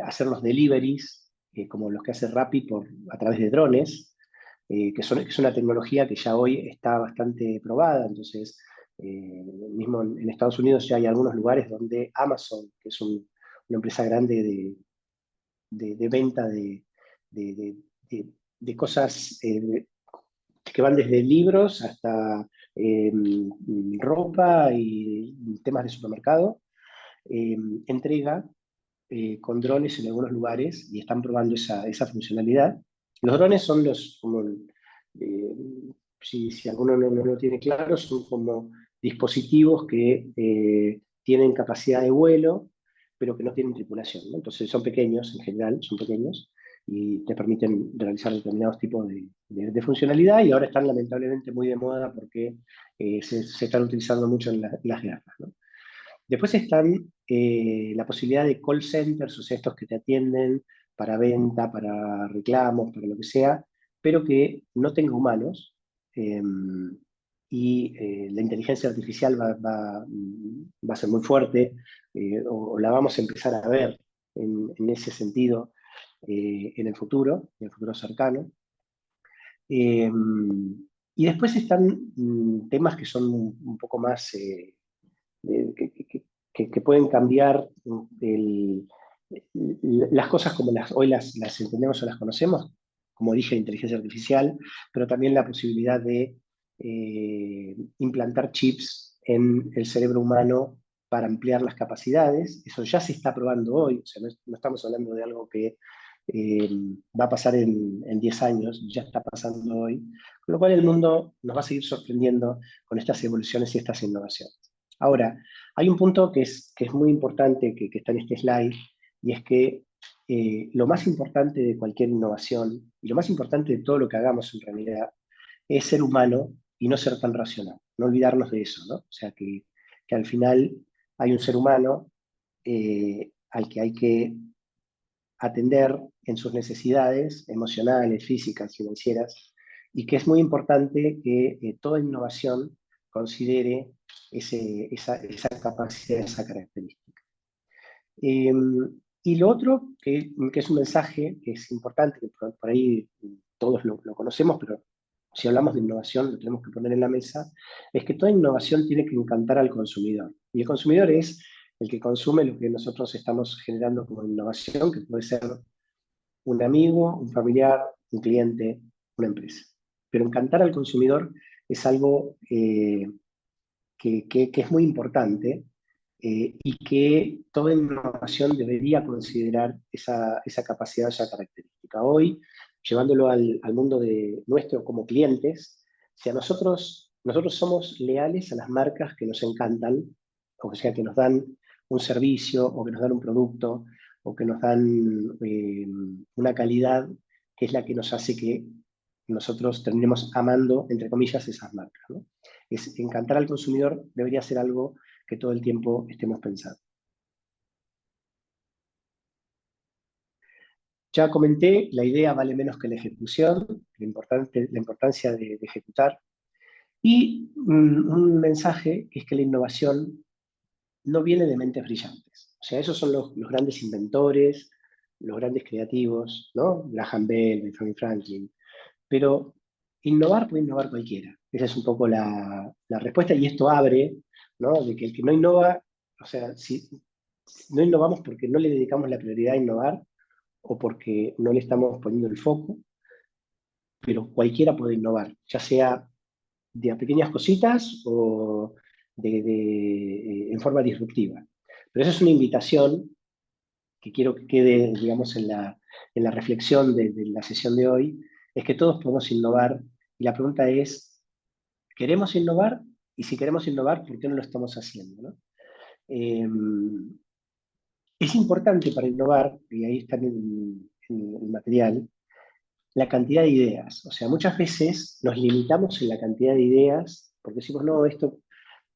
hacer los deliveries, como los que hace Rappi a través de drones, que es una tecnología que ya hoy está bastante probada. Entonces, mismo en Estados Unidos ya hay algunos lugares donde Amazon, que es una empresa grande de venta de, de- de- de cosas que van desde libros hasta ropa y temas de supermercado, eh, entrega con drones en algunos lugares y están probando esa funcionalidad. Los drones son eh, si alguno no lo tiene claro, son como dispositivos que tienen capacidad de vuelo, pero que no tienen tripulación, ¿no? Entonces son pequeños, en general, son pequeños, y te permiten realizar determinados tipos de funcionalidad, y ahora están lamentablemente muy de moda porque se están utilizando mucho en las guerras, ¿no? Después están la posibilidad de call centers, o sea, estos que te atienden para venta, para reclamos, para lo que sea, pero que no tenga humanos. eh, la inteligencia artificial va a ser muy fuerte, o la vamos a empezar a ver en ese sentido en el futuro cercano. Eh, y después están temas que son un poco más de- que, que- que pueden cambiar el- las cosas como hoy las entendemos o las conocemos, como dije, inteligencia artificial, pero también la posibilidad de implantar chips en el cerebro humano para ampliar las capacidades. Eso ya se está probando hoy, o sea, no estamos hablando de algo que eh, va a pasar en 10 años, ya está pasando hoy, con lo cual el mundo nos va a seguir sorprendiendo con estas evoluciones y estas innovaciones. Ahora, hay un punto que es muy importante, que está en este slide, y es que lo más importante de cualquier innovación, y lo más importante de todo lo que hagamos en realidad, es ser humano y no ser tan racional. No olvidarnos de eso, ¿no? O sea, que al final hay un ser humano al que hay que atender en sus necesidades emocionales, físicas, financieras, y que es muy importante que toda innovación considere esa capacidad, esa característica. Eh, y lo otro, que es un mensaje que es importante, que por ahí todos lo conocemos, pero si hablamos de innovación lo tenemos que poner en la mesa, es que toda innovación tiene que encantar al consumidor. Y el consumidor es el que consume lo que nosotros estamos generando como innovación, que puede ser un amigo, un familiar, un cliente, una empresa. Pero encantar al consumidor es algo que es muy importante, y que toda innovación debería considerar esa capacidad, esa característica. Hoy, llevándolo al mundo de nuestro como clientes, si a nosotros somos leales a las marcas que nos encantan, o sea, que nos dan un servicio, o que nos dan un producto, o que nos dan una calidad que es la que nos hace que nosotros terminemos amando, entre comillas, esas marcas, ¿no? Encantar al consumidor debería ser algo que todo el tiempo estemos pensando. Ya comenté, la idea vale menos que la ejecución, la importancia de ejecutar, y un mensaje que es que la innovación no viene de mentes brillantes. O sea, esos son los grandes inventores, los grandes creativos, ¿no? Graham Bell, Benjamin Franklin. Pero innovar puede innovar cualquiera. Esa es un poco la respuesta, y esto abre, ¿no? De que el que no innova, o sea, si no innovamos porque no le dedicamos la prioridad a innovar, o porque no le estamos poniendo el foco, pero cualquiera puede innovar, ya sea de pequeñas cositas o en forma disruptiva. Pero esa es una invitación que quiero que quede, digamos, en la reflexión de la sesión de hoy, es que todos podemos innovar, y la pregunta es, ¿queremos innovar? Y si queremos innovar, ¿por qué no lo estamos haciendo? ¿No? Eh, es importante para innovar, y ahí está en el material, la cantidad de ideas. O sea, muchas veces nos limitamos en la cantidad de ideas, porque decimos, no, esto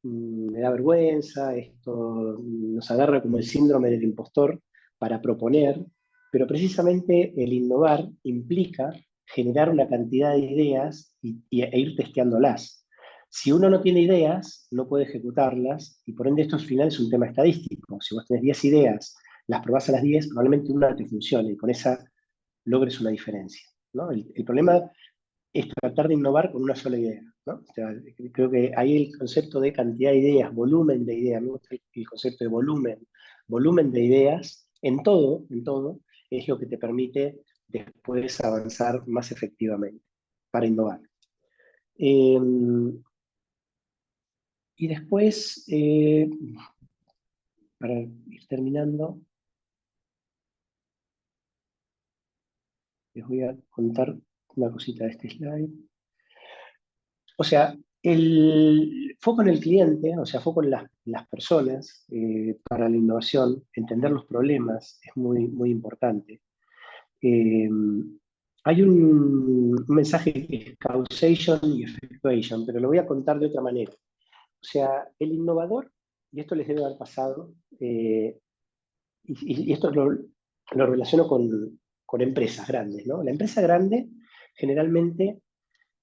me da vergüenza, esto nos agarra como el síndrome del impostor para proponer, pero precisamente el innovar implica generar una cantidad de ideas e ir testeándolas. Si uno no tiene ideas, no puede ejecutarlas, y por ende esto al final es un tema estadístico. Si vos tenés 10 ideas, las probás a las 10, probablemente una te funcione, y con esa logres una diferencia, ¿no? El problema es tratar de innovar con una sola idea, ¿no? O sea, creo que ahí el concepto de cantidad de ideas, volumen de ideas, me gusta el concepto de volumen de ideas, en todo, es lo que te permite después avanzar más efectivamente para innovar. Eh, y después, para ir terminando, les voy a contar una cosita de este slide. O sea, el foco en el cliente, o sea, foco en las personas, para la innovación, entender los problemas es muy, muy importante. Eh, hay un mensaje que es causation y effectuation, pero lo voy a contar de otra manera. O sea, el innovador, y esto les debe haber pasado, y esto lo relaciono con empresas grandes, ¿no? La empresa grande generalmente,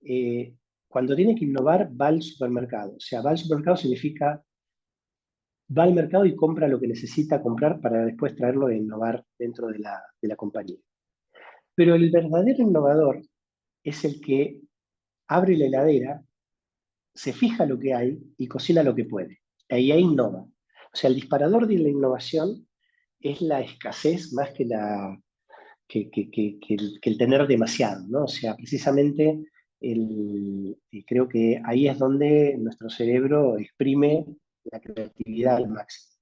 eh, cuando tiene que innovar, va al supermercado. O sea, va al supermercado significa, va al mercado y compra lo que necesita comprar para después traerlo e innovar dentro de la compañía. Pero el verdadero innovador es el que abre la heladera, se fija lo que hay y cocina lo que puede. Y ahí innova. O sea, el disparador de la innovación es la escasez más que el tener demasiado, ¿no? O sea, precisamente creo que ahí es donde nuestro cerebro exprime la creatividad al máximo.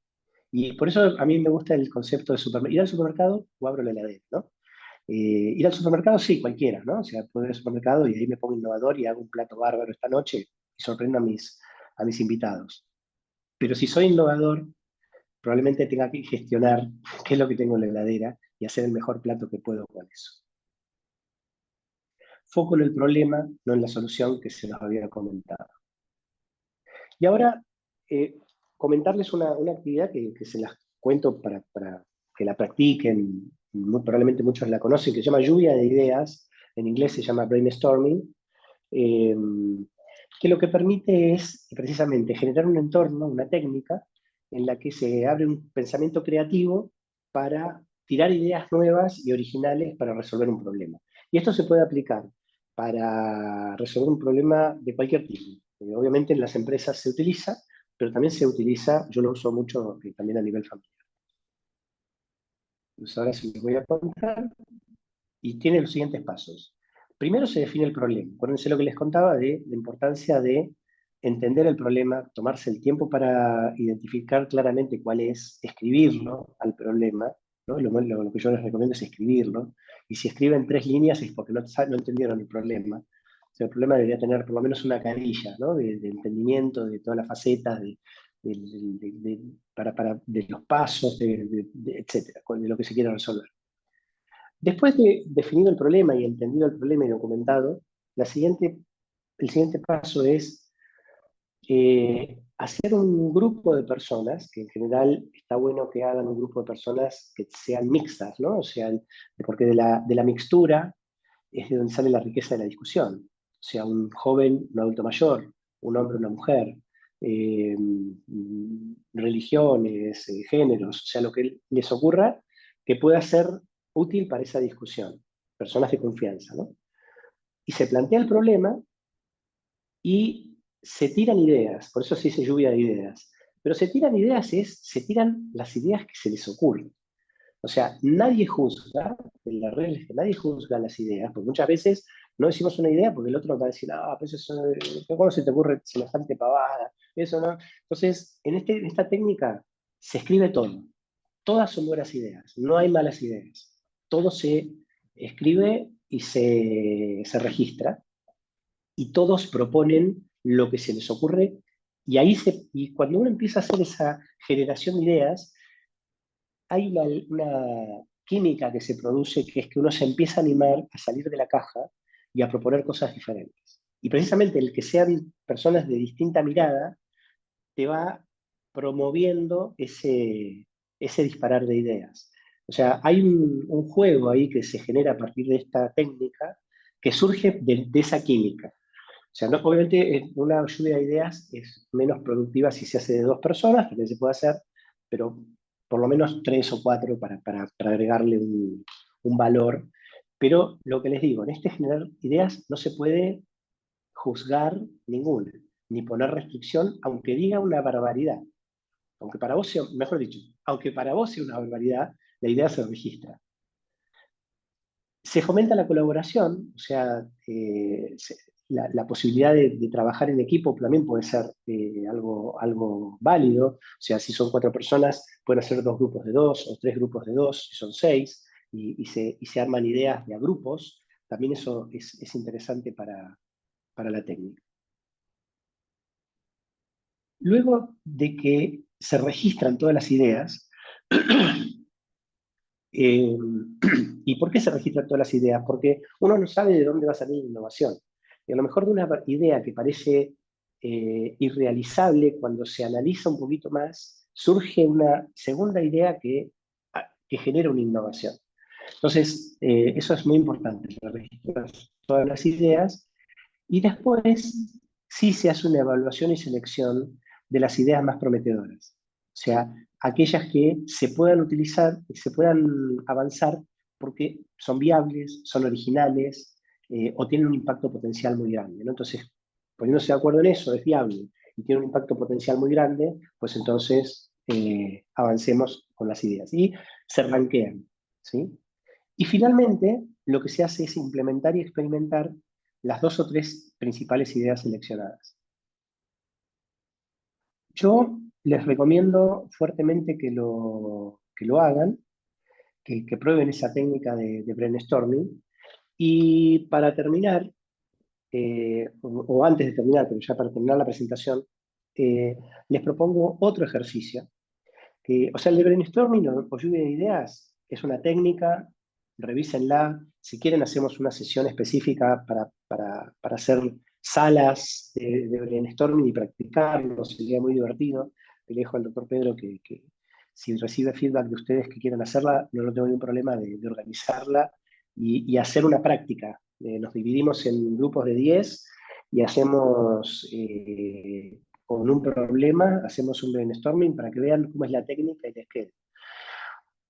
Y por eso a mí me gusta el concepto de supermercado. Ir al supermercado o abro la heladera, ¿no? Ir al supermercado, sí, cualquiera, ¿no? O sea, puedo ir al supermercado y ahí me pongo innovador y hago un plato bárbaro esta noche y sorprendo a mis invitados. Pero si soy innovador, probablemente tenga que gestionar qué es lo que tengo en la heladera y hacer el mejor plato que puedo con eso. Foco en el problema, no en la solución que se nos había comentado. Y ahora, eh, comentarles una actividad que se las cuento para que la practiquen, muy probablemente muchos la conocen, que se llama lluvia de ideas, en inglés se llama brainstorming, eh, que lo que permite es precisamente generar un entorno, una técnica, en la que se abre un pensamiento creativo para tirar ideas nuevas y originales para resolver un problema. Y esto se puede aplicar para resolver un problema de cualquier tipo. Obviamente en las empresas se utiliza, pero también se utiliza, yo lo uso mucho también a nivel familiar. Entonces ahora sí les voy a contar, y tiene los siguientes pasos. Primero se define el problema. Acuérdense lo que les contaba de la importancia de entender el problema, tomarse el tiempo para identificar claramente cuál es, escribirlo al problema, ¿no? Lo que yo les recomiendo es escribirlo, y si escriben 3 líneas es porque no entendieron el problema. O sea, el problema debería tener por lo menos una carilla, ¿no? de entendimiento de todas las facetas, de los pasos, etcétera, de lo que se quiere resolver. Después de definido el problema y entendido el problema y documentado, el siguiente paso es hacer un grupo de personas, que en general está bueno que hagan un grupo de personas que sean mixtas, ¿no? O sea, porque de la mixtura es de donde sale la riqueza de la discusión. O sea, un joven, un adulto mayor, un hombre, una mujer, eh, religiones, géneros, o sea, lo que les ocurra que pueda ser útil para esa discusión. Personas de confianza, ¿no? Y se plantea el problema y se tiran ideas, por eso se dice lluvia de ideas. Pero se tiran ideas se tiran las ideas que se les ocurren. O sea, nadie juzga, en la regla es que nadie juzga las ideas, porque muchas veces No decimos una idea porque el otro va a decir, ah, pues eso, ¿cómo se te ocurre semejante pavada? Eso no. Entonces, en esta técnica se escribe todo. Todas son buenas ideas, no hay malas ideas. Todo se escribe y se registra, y todos proponen lo que se les ocurre, y cuando uno empieza a hacer esa generación de ideas, hay una química que se produce, que es que uno se empieza a animar a salir de la caja y a proponer cosas diferentes. Y precisamente el que sean personas de distinta mirada te va promoviendo ese disparar de ideas. O sea, hay un juego ahí que se genera a partir de esta técnica que surge de esa química. O sea, no, obviamente una lluvia de ideas es menos productiva si se hace de dos personas, también se puede hacer, pero por lo menos tres o cuatro para agregarle un valor. Pero lo que les digo, en este generar ideas no se puede juzgar ninguna, ni poner restricción, aunque diga una barbaridad. Aunque para vos sea, mejor dicho, aunque para vos sea una barbaridad, la idea se registra. Se fomenta la colaboración, o sea, la posibilidad de trabajar en equipo también puede ser algo válido. O sea, si son cuatro personas, pueden hacer dos grupos de dos o tres grupos de dos, si son seis, y se arman ideas de a grupos. También eso es interesante para la técnica. Luego de que se registran todas las ideas, eh, ¿y por qué se registran todas las ideas? Porque uno no sabe de dónde va a salir la innovación. Y a lo mejor de una idea que parece irrealizable, cuando se analiza un poquito más, surge una segunda idea que genera una innovación. Entonces, eso es muy importante, registrar todas las ideas, y después sí se hace una evaluación y selección de las ideas más prometedoras. O sea, aquellas que se puedan utilizar y se puedan avanzar porque son viables, son originales, o tienen un impacto potencial muy grande, ¿no? Entonces, poniéndose de acuerdo en eso, es viable y tiene un impacto potencial muy grande, pues entonces avancemos con las ideas. Y se ranquean, ¿sí? Y finalmente, lo que se hace es implementar y experimentar las dos o tres principales ideas seleccionadas. Yo les recomiendo fuertemente que lo hagan, que prueben esa técnica de brainstorming. Y para terminar, o antes de terminar, pero ya para terminar la presentación, les propongo otro ejercicio. O sea, el de brainstorming o lluvia de ideas es una técnica, revísenla. Si quieren, hacemos una sesión específica para hacer salas de brainstorming y practicarlo, sería muy divertido. Le dejo al doctor Pedro que si recibe feedback de ustedes que quieran hacerla, no tengo ningún problema de organizarla y hacer una práctica. Nos dividimos en grupos de 10 y hacemos con un problema, hacemos un brainstorming para que vean cómo es la técnica y les quede.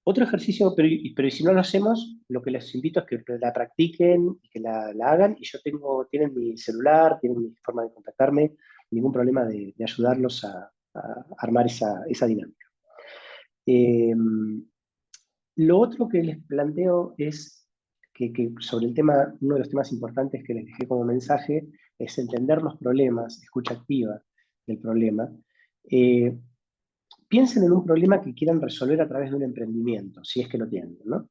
Otro ejercicio, pero si no lo hacemos, lo que les invito es que la practiquen y que la hagan. Y tienen mi celular, tienen mi forma de contactarme, ningún problema de ayudarlos a armar esa dinámica. Lo otro que les planteo es que sobre el tema, uno de los temas importantes que les dejé como mensaje, es entender los problemas, escucha activa del problema. Eh, Piensen en un problema que quieran resolver a través de un emprendimiento, si es que lo tienen, ¿no?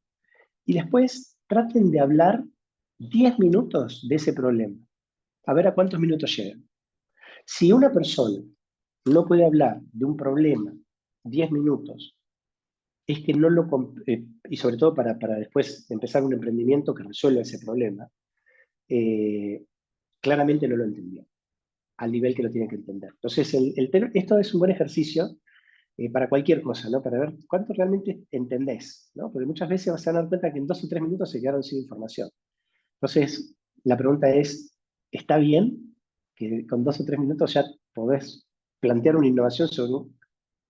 Y después traten de hablar 10 minutos de ese problema, a ver a cuántos minutos llegan. Si una persona no puede hablar de un problema 10 minutos, es que no lo... y sobre todo para después empezar un emprendimiento que resuelva ese problema, eh, claramente no lo entendió al nivel que lo tiene que entender. Entonces, esto es un buen ejercicio para cualquier cosa, ¿no? Para ver cuánto realmente entendés, ¿no? Porque muchas veces se van a dar cuenta que en 2 o 3 minutos se quedaron sin información. Entonces, la pregunta es, ¿está bien que con 2 o 3 minutos ya podés plantear una innovación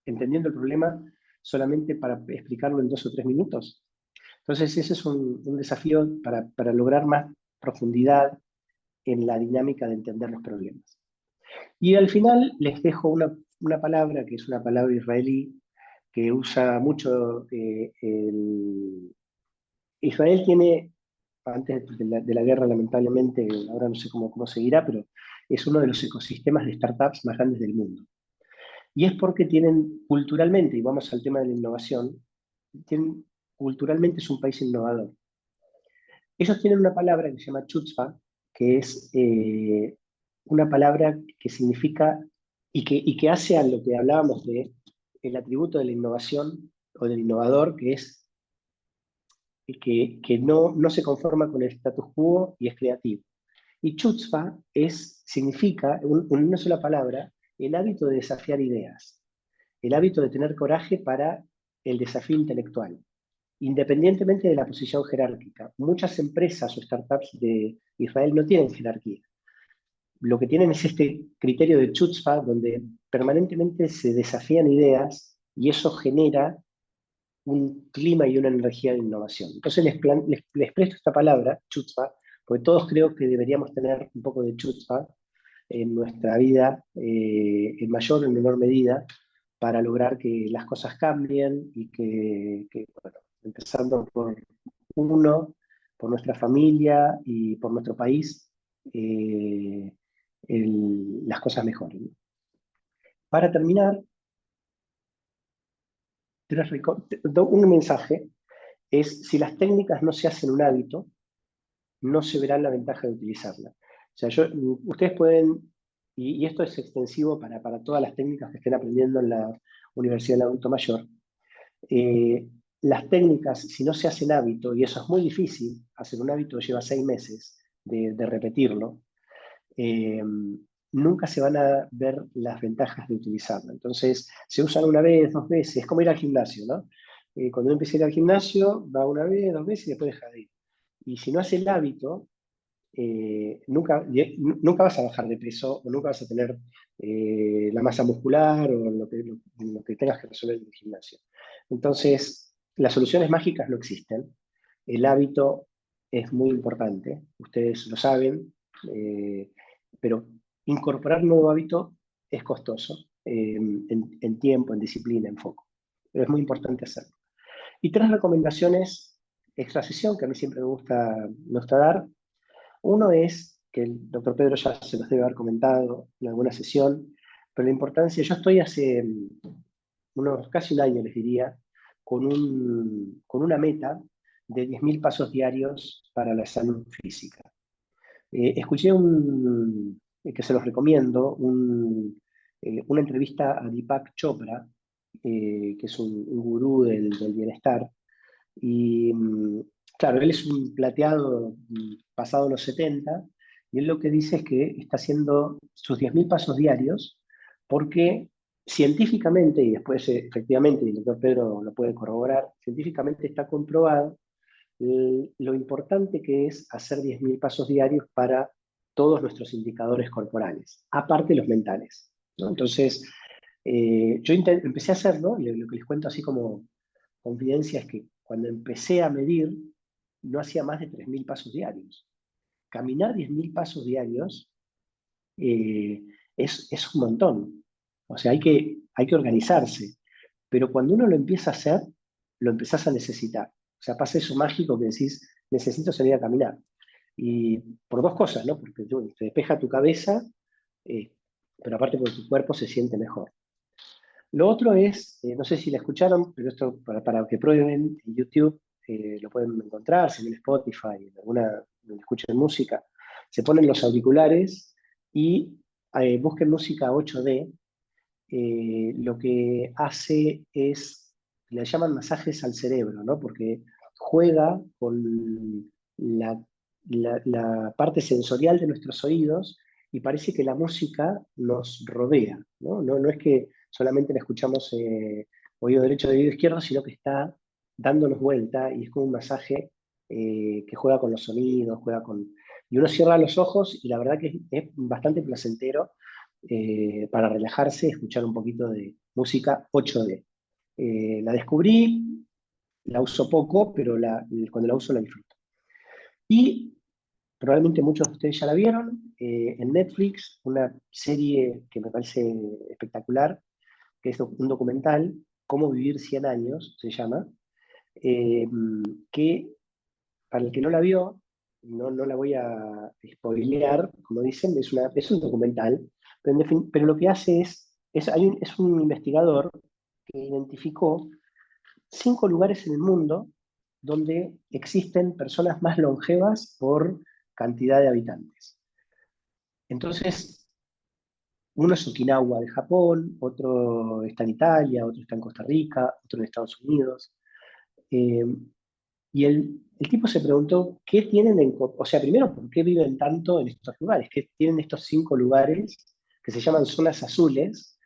entendiendo el problema solamente para explicarlo en 2 o 3 minutos? Entonces, ese es un desafío para lograr más profundidad en la dinámica de entender los problemas. Y al final les dejo una palabra que es una palabra israelí que usa mucho. Israel tiene antes de la guerra, lamentablemente, ahora no sé cómo seguirá, pero es uno de los ecosistemas de startups más grandes del mundo. Y es porque tienen culturalmente, y vamos al tema de la innovación, culturalmente es un país innovador. Ellos tienen una palabra que se llama chutzpah, que es una palabra que significa y que hace a lo que hablábamos de el atributo de la innovación o del innovador, que es que no se conforma con el status quo y es creativo. Y chutzpah significa, en una sola palabra, el hábito de desafiar ideas, el hábito de tener coraje para el desafío intelectual, independientemente de la posición jerárquica. Muchas empresas o startups de Israel no tienen jerarquía. Lo que tienen es este criterio de chutzpah, donde permanentemente se desafían ideas y eso genera un clima y una energía de innovación. Entonces les presto esta palabra, chutzpah, porque todos creo que deberíamos tener un poco de chutzpah en nuestra vida, en mayor o en menor medida, para lograr que las cosas cambien y bueno, empezando por uno, por nuestra familia y por nuestro país, eh, las cosas mejoren. Para terminar, un mensaje es, si las técnicas no se hacen un hábito, no se verá la ventaja de utilizarla. O sea, ustedes pueden, y esto es extensivo para todas las técnicas que estén aprendiendo en la Universidad del Adulto Mayor, las técnicas, si no se hacen hábito, y eso es muy difícil, hacer un hábito lleva 6 meses de repetirlo, nunca se van a ver las ventajas de utilizarlo. Entonces, se usan una vez, 2 veces, es como ir al gimnasio, ¿no? Cuando uno empieza a ir al gimnasio, va una vez, 2 veces y después deja de ir. Y si no hace el hábito, nunca vas a bajar de peso o nunca vas a tener la masa muscular o lo que tengas que resolver en el gimnasio. Entonces, las soluciones mágicas no existen. El hábito es muy importante, ustedes lo saben, pero incorporar un nuevo hábito es costoso en tiempo, en disciplina, en foco. Pero es muy importante hacerlo. Y 3 recomendaciones extra sesión que a mí siempre me gusta dar. Uno es, que el doctor Pedro ya se los debe haber comentado en alguna sesión, pero la importancia, yo estoy hace casi un año, les diría, con una meta de 10.000 pasos diarios para la salud física. Escuché que se los recomiendo, una entrevista a Deepak Chopra, que es un gurú del bienestar, y claro, él es un plateado pasado los 70, y él lo que dice es que está haciendo sus 10.000 pasos diarios porque científicamente, y después efectivamente, y el doctor Pedro lo puede corroborar, científicamente está comprobado lo importante que es hacer 10.000 pasos diarios para todos nuestros indicadores corporales, aparte los mentales, ¿no? Entonces, yo empecé a hacerlo, lo que les cuento así como confidencia es que cuando empecé a medir, no hacía más de 3.000 pasos diarios. Caminar 10.000 pasos diarios eh, es un montón. O sea, hay que organizarse. Pero cuando uno lo empieza a hacer, lo empezás a necesitar. O sea, pasa eso mágico que decís, necesito salir a caminar. Y por 2 cosas, ¿no? Porque te despeja tu cabeza, eh, pero aparte porque tu cuerpo se siente mejor. Lo otro es, no sé si la escucharon, pero esto para que prueben en YouTube, lo pueden encontrar, si en Spotify, en alguna donde escuchen música, se ponen los auriculares y busquen música 8D. Lo que hace es, le llaman masajes al cerebro, ¿no? Porque juega con la, la parte sensorial de nuestros oídos y parece que la música nos rodea, ¿no? No es que solamente la escuchamos oído derecho de oído izquierdo, sino que está dándonos vuelta y es como un masaje que juega con los sonidos, y uno cierra los ojos y la verdad que es bastante placentero para relajarse, escuchar un poquito de música 8D. La descubrí, la uso poco, pero cuando la uso la disfruto. Y probablemente muchos de ustedes ya la vieron, en Netflix, una serie que me parece espectacular, que es un documental, Cómo vivir 100 años, se llama, que para el que no la vio, no la voy a spoilear, como dicen, es un documental, pero, pero lo que hace es un investigador que identificó 5 lugares en el mundo donde existen personas más longevas por cantidad de habitantes. Entonces, uno es Okinawa de Japón, otro está en Italia, otro está en Costa Rica, otro en Estados Unidos. Eh, y el tipo se preguntó, ¿qué tienen o sea, primero, ¿por qué viven tanto en estos lugares? ¿Qué tienen estos 5 lugares que se llaman zonas azules?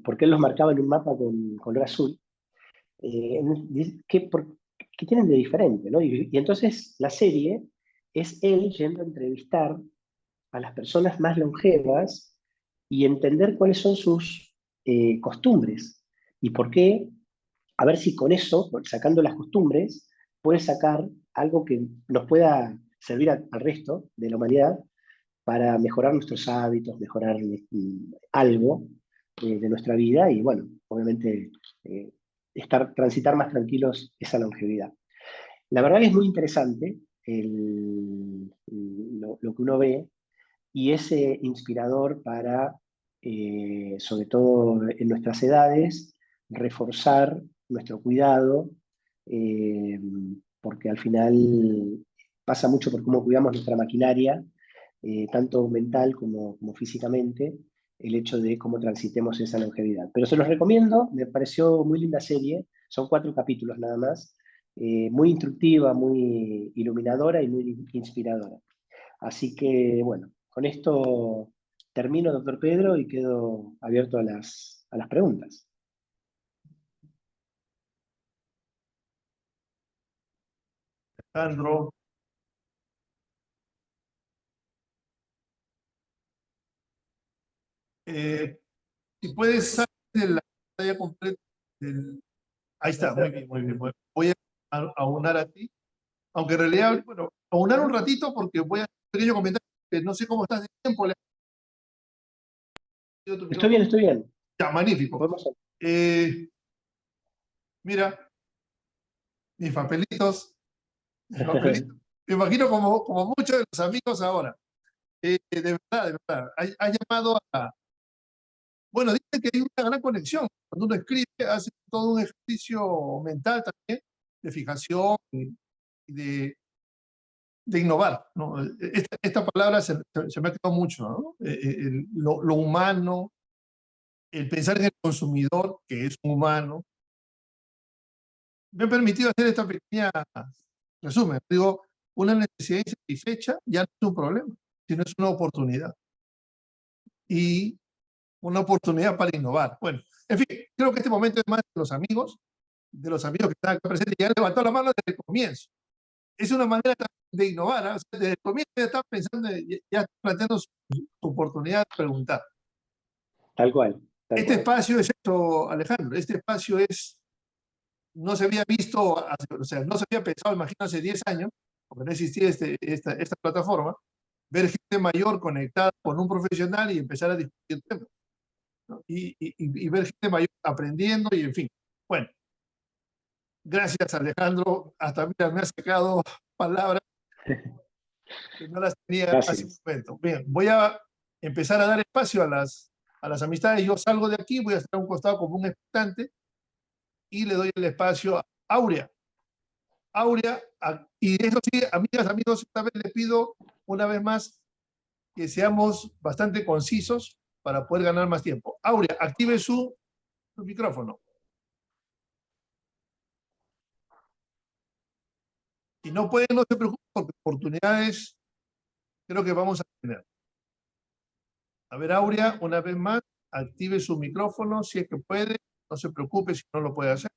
Porque él los marcaba en un mapa con color azul. ¿Qué tienen de diferente? ¿No? Y entonces la serie es él yendo a entrevistar a las personas más longevas y entender cuáles son sus costumbres y por qué, a ver si con eso, sacando las costumbres, puede sacar algo que nos pueda servir al resto de la humanidad para mejorar nuestros hábitos, mejorar algo de nuestra vida y, bueno, obviamente eh, transitar más tranquilos esa longevidad. La verdad que es muy interesante lo que uno ve y es inspirador para, sobre todo en nuestras edades, reforzar nuestro cuidado, eh, porque al final pasa mucho por cómo cuidamos nuestra maquinaria, tanto mental como físicamente, el hecho de cómo transitemos esa longevidad. Pero se los recomiendo, me pareció muy linda serie, son 4 capítulos nada más, muy instructiva, muy iluminadora y muy inspiradora. Así que, bueno, con esto termino, doctor Pedro, y quedo abierto a las preguntas. Alejandro, eh, si puedes salir de la pantalla completa. Ahí está, muy bien, muy bien. Bueno, voy a aunar a ti, aunque en realidad, bueno, aunar un ratito porque voy a hacer un pequeño comentario, que no sé cómo estás de tiempo. Estoy bien, estoy bien. Ya, magnífico. Podemos... Mira, mis papelitos, mis papelitos. Me imagino como muchos de los amigos ahora. De verdad, de verdad. Ha llamado a... Bueno, dice que hay una gran conexión. Cuando uno escribe, hace todo un ejercicio mental también, de fijación y de innovar, ¿no? Esta palabra se me ha quedado mucho, ¿no? Lo humano, el pensar en el consumidor, que es un humano, me ha permitido hacer esta pequeña resumen. Digo, una necesidad insatisfecha ya no es un problema, sino es una oportunidad. Y una oportunidad para innovar. Bueno, en fin, creo que este momento es más de los amigos que están acá presentes, ya han levantado la mano desde el comienzo. Es una manera de innovar, ¿eh? O sea, desde el comienzo ya están pensando, ya planteando su oportunidad de preguntar. Tal cual, tal Este cual. espacio es esto, Alejandro, este espacio es, no se había visto, o sea, no se había pensado, imagino, hace 10 años, porque no existía esta plataforma, ver gente mayor conectada con un profesional y empezar a discutir temas, ¿no? Y ver gente mayor aprendiendo y en fin. Bueno, gracias Alejandro, hasta mira, me ha sacado palabras que no las tenía hace un Gracias. momento. Bien, voy a empezar a dar espacio a las amistades. Yo salgo de aquí, voy a estar a un costado como un expectante y le doy el espacio a Aurea. Aurea, y eso sí, amigas, amigos, esta vez les pido una vez más que seamos bastante concisos para poder ganar más tiempo. Aurea, active su micrófono. Si no pueden, no se preocupen, porque oportunidades creo que vamos a tener. A ver, Aurea, una vez más, active su micrófono si es que puede. No se preocupe si no lo puede hacer.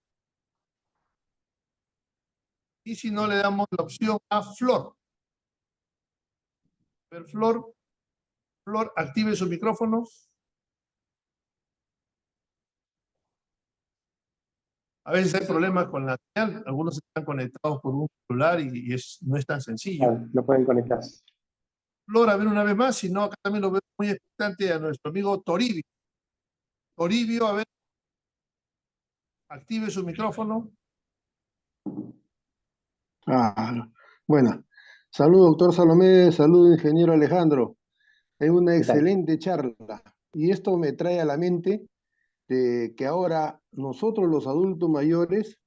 Y si no, le damos la opción a Flor. A ver, Flor, Flor, active su micrófono. A veces hay problemas con la señal. Algunos están conectados por un celular y no es tan sencillo. No pueden conectarse. Flor, a ver una vez más. Si no, acá también lo veo muy expectante a nuestro amigo Toribio. Toribio, a ver, active su micrófono. Ah, bueno, Salud, doctor Salomé, salud, ingeniero Alejandro. Es una ¿Qué tal? excelente charla. Y esto me trae a la mente de que ahora nosotros los adultos mayores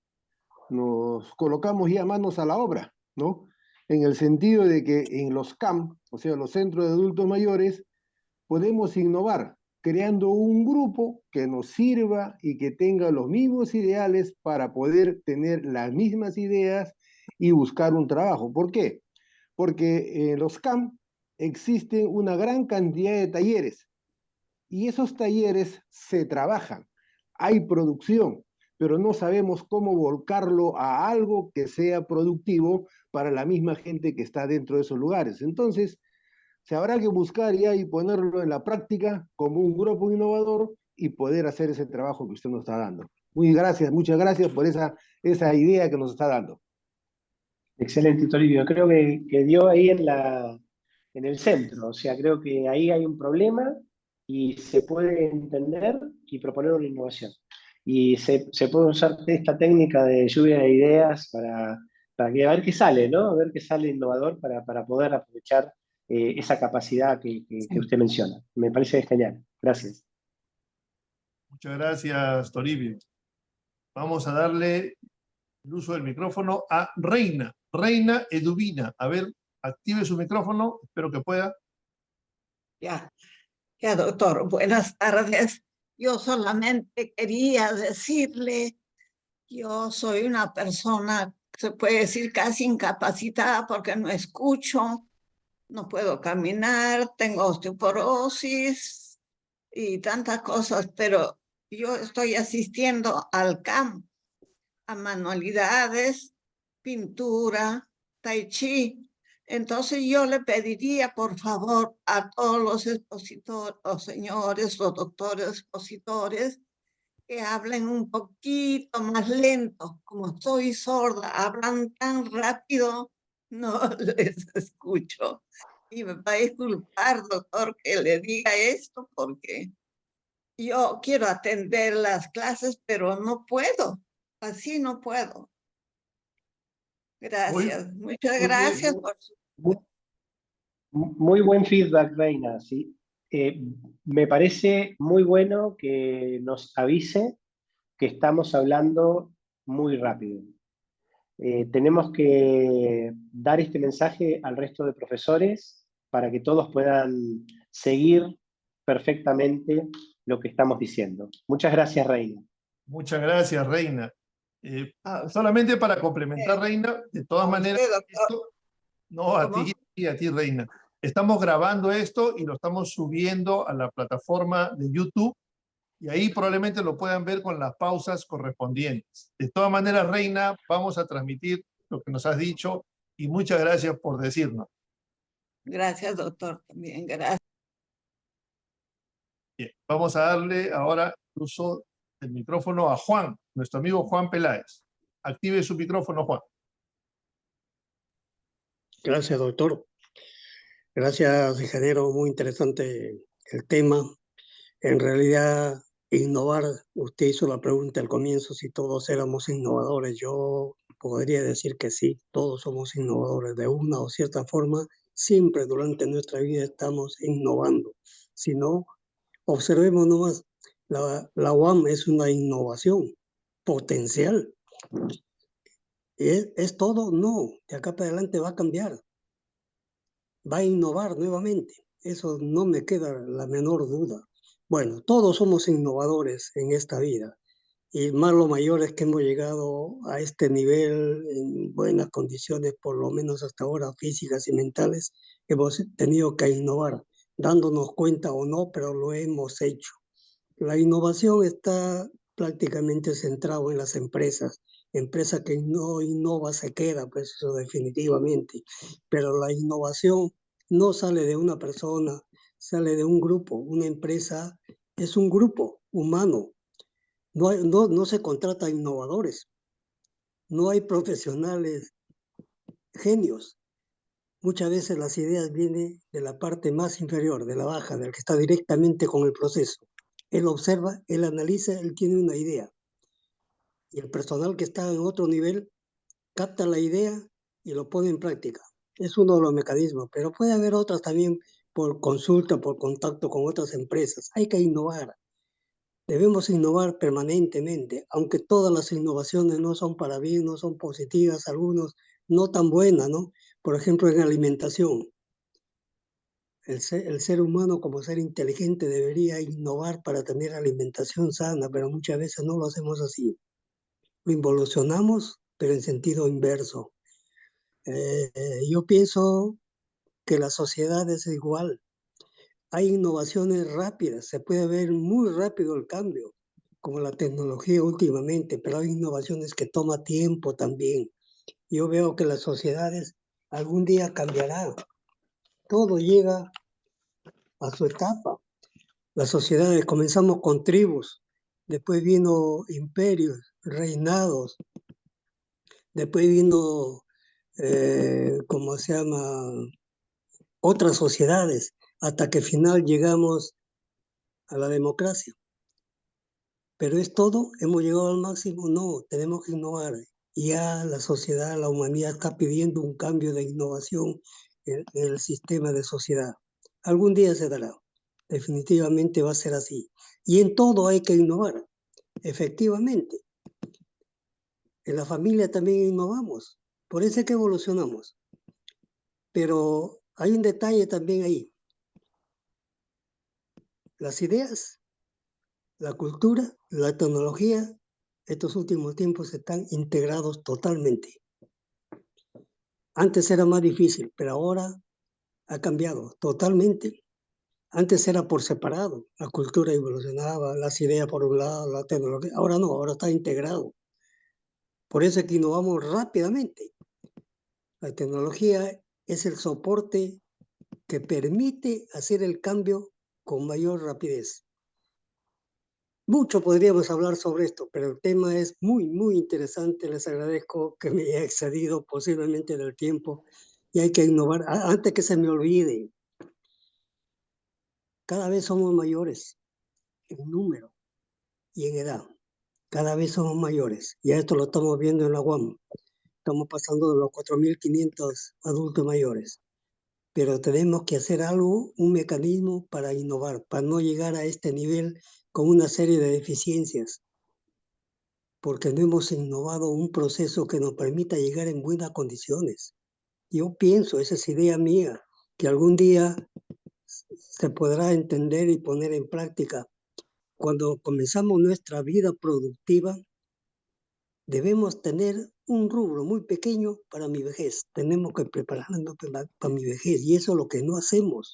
nos colocamos ya manos a la obra, ¿no? En el sentido de que en los CAM, o sea, los centros de adultos mayores, podemos innovar, creando un grupo que nos sirva y que tenga los mismos ideales para poder tener las mismas ideas y buscar un trabajo. ¿Por qué? Porque en los CAM existen una gran cantidad de talleres y esos talleres se trabajan, hay producción, pero no sabemos cómo volcarlo a algo que sea productivo para la misma gente que está dentro de esos lugares. Entonces, se habrá que buscar ya y ponerlo en la práctica como un grupo innovador y poder hacer ese trabajo que usted nos está dando. Muy gracias, muchas gracias por esa idea que nos está dando. Excelente, Toribio. Creo que dio ahí en el centro. O sea, creo que ahí hay un problema y se puede entender y proponer una innovación. Y se puede usar esta técnica de lluvia de ideas para que, a ver qué sale, ¿no? A ver qué sale innovador para poder aprovechar esa capacidad que usted menciona. Me parece genial. Gracias. Muchas gracias, Toribio. Vamos a darle el uso del micrófono a Reina. Reina Eduvina. A ver, active su micrófono. Espero que pueda. Ya, ya, doctor, buenas tardes. Yo solamente quería decirle, yo soy una persona, se puede decir, casi incapacitada porque no escucho, no puedo caminar, tengo osteoporosis y tantas cosas, pero yo estoy asistiendo al campo, a manualidades, pintura, tai chi. Entonces yo le pediría, por favor, a todos los expositores, los señores, los doctores expositores, que hablen un poquito más lento. Como soy sorda, hablan tan rápido, no les escucho. Y me va a disculpar, doctor, que le diga esto, porque yo quiero atender las clases, pero no puedo. Así no puedo. Muy, Gracias, muchas muy bien. gracias por su... Muy, muy buen feedback, Reina. ¿Sí? Me parece muy bueno que nos avise que estamos hablando muy rápido. Tenemos que dar este mensaje al resto de profesores para que todos puedan seguir perfectamente lo que estamos diciendo. Muchas gracias, Reina. Muchas gracias, Reina. Solamente para complementar, Reina, de todas A maneras, usted, doctor. esto, no, ¿Cómo? a ti, Reina. Estamos grabando esto y lo estamos subiendo a la plataforma de YouTube y ahí probablemente lo puedan ver con las pausas correspondientes. De todas maneras, Reina, vamos a transmitir lo que nos has dicho y muchas gracias por decirnos. Gracias, doctor, también, gracias. Bien, vamos a darle ahora el uso del micrófono a Juan, nuestro amigo Juan Peláez. Active su micrófono, Juan. Gracias, doctor. Gracias, ingeniero. Muy interesante el tema. En realidad, innovar, usted hizo la pregunta al comienzo si todos éramos innovadores. Yo podría decir que sí, todos somos innovadores. De una o cierta forma, siempre durante nuestra vida estamos innovando. Si no, observemos nomás, la UAM es una innovación potencial. ¿Es todo? No, de acá para adelante va a cambiar. Va a innovar nuevamente. Eso no me queda la menor duda. Bueno, todos somos innovadores en esta vida y más lo mayor es que hemos llegado a este nivel en buenas condiciones, por lo menos hasta ahora físicas y mentales. Hemos tenido que innovar, dándonos cuenta o no, pero lo hemos hecho. La innovación está prácticamente centrada en las empresas. Empresa que no innova se queda, pues eso definitivamente. Pero la innovación no sale de una persona, sale de un grupo. Una empresa es un grupo humano. No se contratan innovadores. No hay profesionales genios. Muchas veces las ideas vienen de la parte más inferior, de la baja, del que está directamente con el proceso. Él observa, él analiza, él tiene una idea. Y el personal que está en otro nivel capta la idea y lo pone en práctica. Es uno de los mecanismos, pero puede haber otras también por consulta, por contacto con otras empresas. Hay que innovar. Debemos innovar permanentemente, aunque todas las innovaciones no son para bien, no son positivas, algunos no tan buenas, ¿no? Por ejemplo, en alimentación. El ser humano como ser inteligente debería innovar para tener alimentación sana, pero muchas veces no lo hacemos así. Lo involucionamos, pero en sentido inverso. Yo pienso que la sociedad es igual. Hay innovaciones rápidas, se puede ver muy rápido el cambio, como la tecnología últimamente, pero hay innovaciones que toma tiempo también. Yo veo que las sociedades algún día cambiarán. Todo llega a su etapa. Las sociedades comenzamos con tribus, después vino imperios, reinados, después vino, ¿cómo se llama? Otras sociedades, hasta que al final llegamos a la democracia. ¿Pero es todo? ¿Hemos llegado al máximo? No, tenemos que innovar. Ya la sociedad, la humanidad está pidiendo un cambio de innovación en el sistema de sociedad. Algún día se dará. Definitivamente va a ser así. Y en todo hay que innovar. Efectivamente. En la familia también innovamos. Por eso es que evolucionamos. Pero hay un detalle también ahí. Las ideas, la cultura, la tecnología, estos últimos tiempos están integrados totalmente. Antes era más difícil, pero ahora ha cambiado totalmente. Antes era por separado, la cultura evolucionaba, las ideas por un lado, la tecnología. Ahora no, ahora está integrado. Por eso es que innovamos rápidamente. La tecnología es el soporte que permite hacer el cambio con mayor rapidez. Mucho podríamos hablar sobre esto, pero el tema es muy, muy interesante. Les agradezco que me haya excedido posiblemente del tiempo y hay que innovar. Antes que se me olvide, cada vez somos mayores en número y en edad. Cada vez somos mayores. Ya esto lo estamos viendo en la UAM. Estamos pasando de los 4.500 adultos mayores. Pero tenemos que hacer algo, un mecanismo para innovar, para no llegar a este nivel con una serie de deficiencias, porque no hemos innovado un proceso que nos permita llegar en buenas condiciones. Yo pienso, esa es idea mía, que algún día se podrá entender y poner en práctica. Cuando comenzamos nuestra vida productiva, debemos tener un rubro muy pequeño para mi vejez. Tenemos que prepararnos para mi vejez y eso es lo que no hacemos.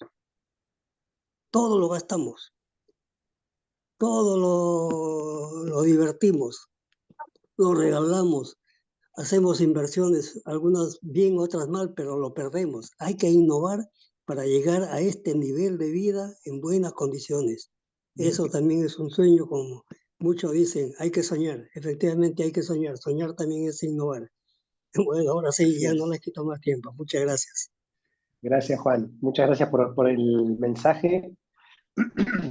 Todo lo gastamos, todo lo divertimos, lo regalamos, hacemos inversiones, algunas bien, otras mal, pero lo perdemos. Hay que innovar para llegar a este nivel de vida en buenas condiciones. Eso también es un sueño, como muchos dicen, hay que soñar. Efectivamente hay que soñar. Soñar también es innovar. Bueno, ahora sí, ya no les quito más tiempo. Muchas gracias. Gracias, Juan. Muchas gracias por el mensaje.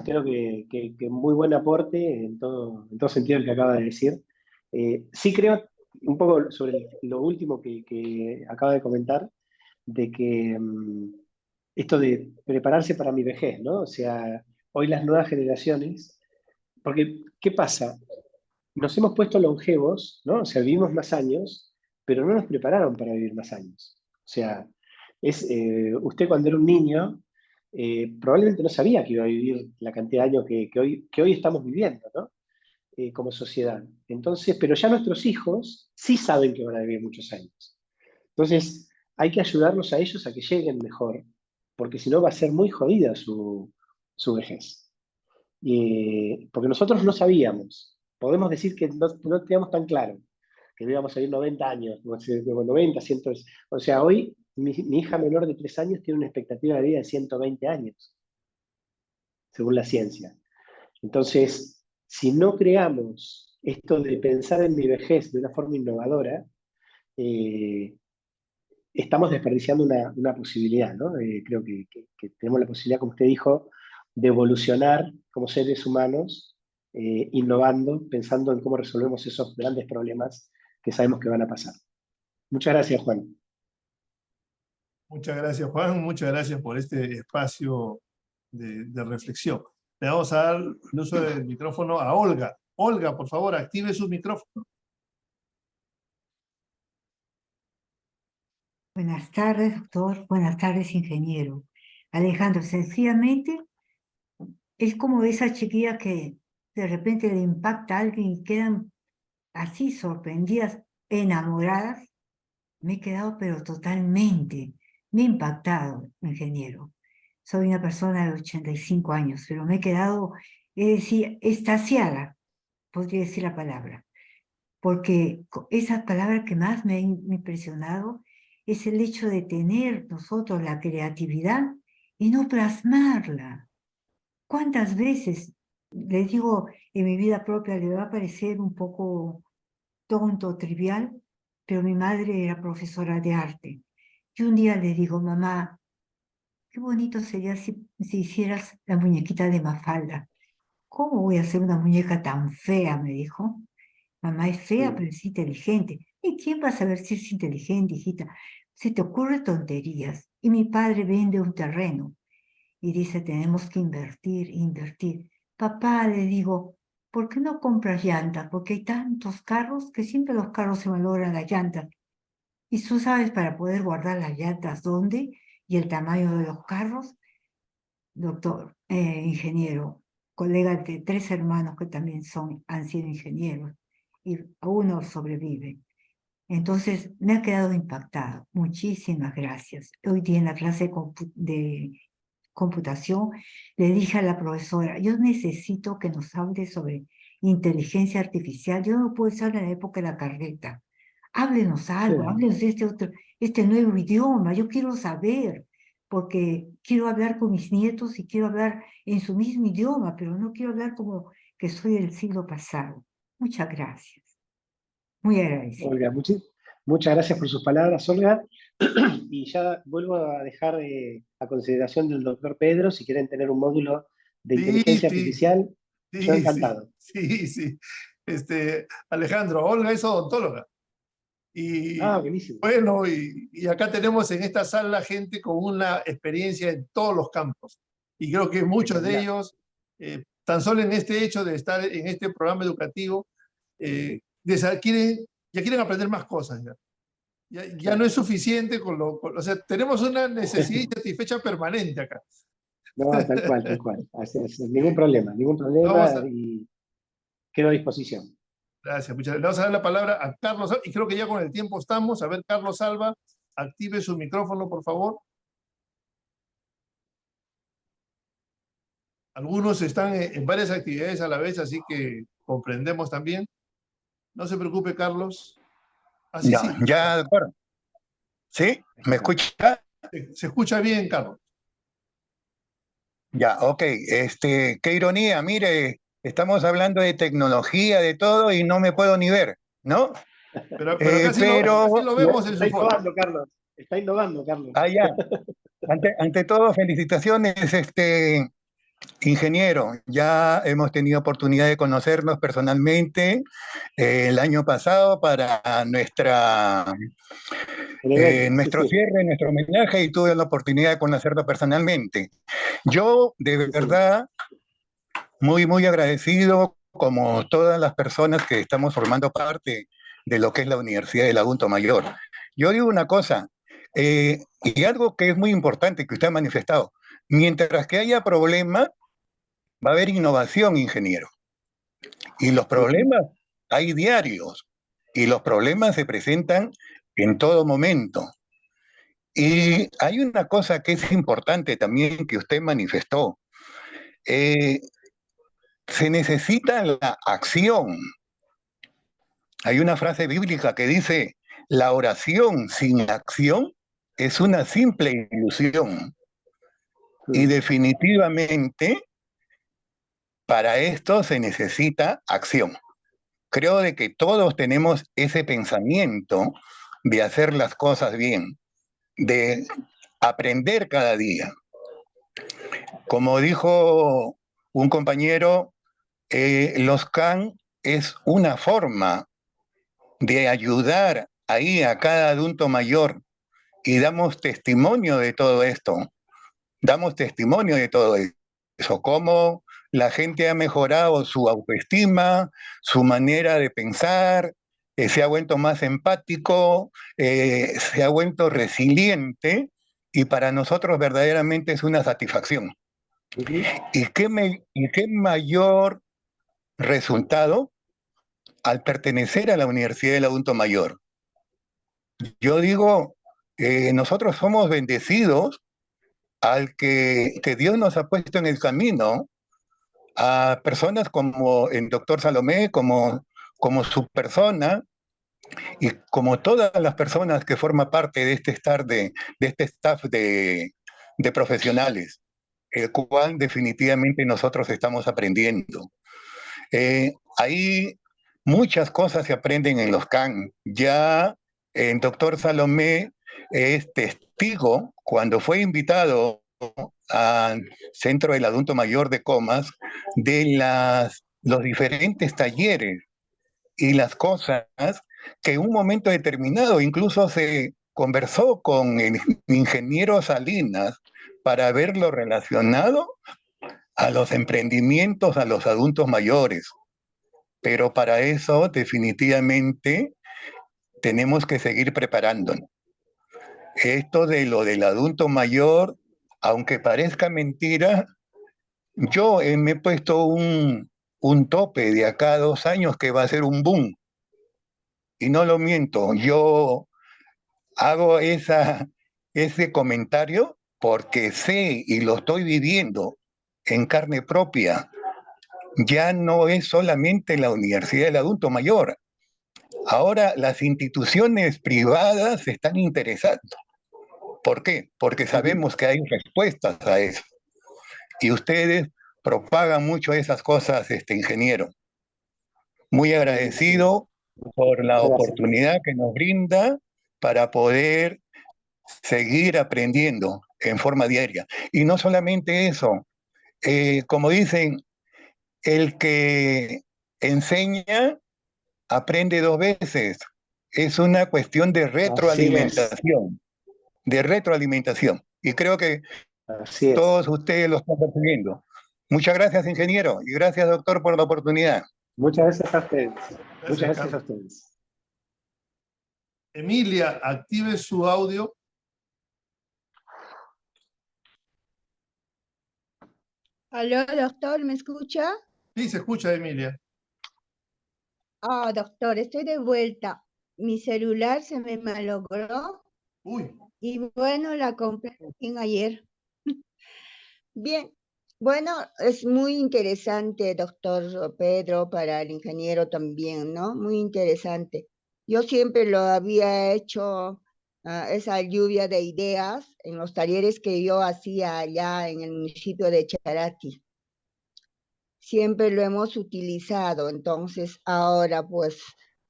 Creo que muy buen aporte en todo sentido el que acaba de decir. Sí creo, un poco sobre lo último que acaba de comentar, de que esto de prepararse para mi vejez, ¿no? O sea, hoy las nuevas generaciones, porque ¿qué pasa? Nos hemos puesto longevos, ¿no? O sea, vivimos más años, pero no nos prepararon para vivir más años. O sea, usted cuando era un niño, probablemente no sabía que iba a vivir la cantidad de años que hoy estamos viviendo, ¿no? Como sociedad. Entonces, pero ya nuestros hijos sí saben que van a vivir muchos años. Entonces, hay que ayudarlos a ellos a que lleguen mejor, porque si no va a ser muy jodida su vejez. Porque nosotros no sabíamos, podemos decir que no teníamos tan claro que íbamos a vivir 90 años, 90, 100. O sea, hoy mi hija menor de 3 años tiene una expectativa de vida de 120 años, según la ciencia. Entonces, si no creamos esto de pensar en mi vejez de una forma innovadora, estamos desperdiciando una posibilidad, ¿no? Creo que tenemos la posibilidad, como usted dijo, de evolucionar como seres humanos, innovando, pensando en cómo resolvemos esos grandes problemas que sabemos que van a pasar. Muchas gracias, Juan. Muchas gracias, Juan. Muchas gracias por este espacio de reflexión. Le vamos a dar el uso del micrófono a Olga. Olga, por favor, active su micrófono. Buenas tardes, doctor. Buenas tardes, ingeniero. Alejandro, sencillamente es como esa chiquilla que de repente le impacta a alguien y quedan así sorprendidas, enamoradas. Me he quedado pero totalmente, me ha impactado, ingeniero. Soy una persona de 85 años, pero me he quedado, es decir, extasiada, podría decir la palabra, porque esa palabra que más me ha impresionado es el hecho de tener nosotros la creatividad y no plasmarla. ¿Cuántas veces, les digo, en mi vida propia le va a parecer un poco tonto, trivial, pero mi madre era profesora de arte. Y un día le digo, mamá, qué bonito sería si hicieras la muñequita de Mafalda. ¿Cómo voy a hacer una muñeca tan fea? Me dijo. Mamá es fea, pero es inteligente. ¿Y quién va a saber si es inteligente, hijita? Se te ocurren tonterías. Y mi padre vende un terreno y dice, tenemos que invertir, invertir. Papá, le digo, ¿por qué no compras llantas? Porque hay tantos carros que siempre los carros se valoran las llantas. Y tú sabes para poder guardar las llantas dónde y el tamaño de los carros. Doctor, ingeniero, colega de 3 hermanos que también han sido ingenieros y uno sobrevive. Entonces me ha quedado impactado. Muchísimas gracias. Hoy día en la clase de computación le dije a la profesora, yo necesito que nos hable sobre inteligencia artificial. Yo no puedo estar en la época de la carreta. Háblenos algo, háblenos de este nuevo idioma. Yo quiero saber, porque quiero hablar con mis nietos y quiero hablar en su mismo idioma, pero no quiero hablar como que soy del siglo pasado. Muchas gracias. Muy agradecida. Olga, muchas gracias por sus palabras, Olga. Y ya vuelvo a dejar a consideración del doctor Pedro, si quieren tener un módulo de inteligencia artificial, yo encantado. Sí. Alejandro, Olga es odontóloga. Y buenísimo. bueno, y acá tenemos en esta sala gente con una experiencia en todos los campos. Y creo que muchos de ellos, tan solo en este hecho de estar en este programa educativo, ya quieren aprender más cosas. Ya no es suficiente o sea, tenemos una necesidad insatisfecha permanente acá. No, tal cual, tal cual. Ningún problema y quedo a disposición. Gracias, muchas gracias. Le vamos a dar la palabra a Carlos Alba, y creo que ya con el tiempo estamos. A ver, Carlos Alba, active su micrófono, por favor. Algunos están en varias actividades a la vez, así que comprendemos también. No se preocupe, Carlos. Así sí. Ya, doctor. ¿Sí? ¿Me escucha? Se escucha bien, Carlos. Ya, ok. Qué ironía, mire, estamos hablando de tecnología, de todo, y no me puedo ni ver, ¿no? Pero acá sí lo vemos en su foto. Está innovando, Carlos. Ah, ya. Ante todo, felicitaciones, ingeniero. Ya hemos tenido oportunidad de conocernos personalmente el año pasado para nuestro cierre, nuestro homenaje, y tuve la oportunidad de conocerlo personalmente. Yo, de verdad, muy, muy agradecido, como todas las personas que estamos formando parte de lo que es la Universidad del Adulto Mayor. Yo digo una cosa, y algo que es muy importante que usted ha manifestado: mientras que haya problemas, va a haber innovación, ingeniero. Y los problemas hay diarios, y los problemas se presentan en todo momento. Y hay una cosa que es importante también que usted manifestó. Se necesita la acción. Hay una frase bíblica que dice: la oración sin acción es una simple ilusión. Y definitivamente para esto se necesita acción. Creo de que todos tenemos ese pensamiento de hacer las cosas bien, de aprender cada día. Como dijo un compañero, los CAN es una forma de ayudar ahí a cada adulto mayor y damos testimonio de todo esto. Damos testimonio de todo eso, cómo la gente ha mejorado su autoestima, su manera de pensar, se ha vuelto más empático, se ha vuelto resiliente, y para nosotros verdaderamente es una satisfacción. ¿Y qué mayor resultado al pertenecer a la Universidad del Adulto Mayor? Yo digo, nosotros somos bendecidos al que Dios nos ha puesto en el camino, a personas como el doctor Salomé, como su persona, y como todas las personas que forman parte de este staff de profesionales, el cual definitivamente nosotros estamos aprendiendo. Ahí muchas cosas se aprenden en los CAN. Ya el doctor Salomé es testigo cuando fue invitado al Centro del Adulto Mayor de Comas de los diferentes talleres y las cosas que en un momento determinado incluso se conversó con el ingeniero Salinas para verlo relacionado a los emprendimientos, a los adultos mayores. Pero para eso definitivamente tenemos que seguir preparándonos. Esto de lo del adulto mayor, aunque parezca mentira, yo me he puesto un tope de acá a 2 años que va a ser un boom. Y no lo miento, yo hago ese comentario porque sé y lo estoy viviendo en carne propia. Ya no es solamente la Universidad del Adulto Mayor. Ahora las instituciones privadas se están interesando. ¿Por qué? Porque sabemos que hay respuestas a eso. Y ustedes propagan mucho esas cosas, ingeniero. Muy agradecido por la oportunidad que nos brinda para poder seguir aprendiendo en forma diaria. Y no solamente eso, como dicen, el que enseña aprende 2 veces. Es una cuestión de retroalimentación, Y creo que todos ustedes lo están percibiendo. Muchas gracias, ingeniero, y gracias, doctor, por la oportunidad. Muchas gracias a ustedes. Gracias, Muchas gracias Carlos. a ustedes. Emilia, active su audio. Aló, doctor, ¿me escucha? Sí, se escucha, Emilia. Ah, doctor, estoy de vuelta. Mi celular se me malogró Uy, y bueno, la compré recién ayer. Bien, bueno, es muy interesante, doctor Pedro, para el ingeniero también, ¿no? Muy interesante. Yo siempre lo había hecho, esa lluvia de ideas en los talleres que yo hacía allá en el municipio de Charati. Siempre lo hemos utilizado, entonces ahora pues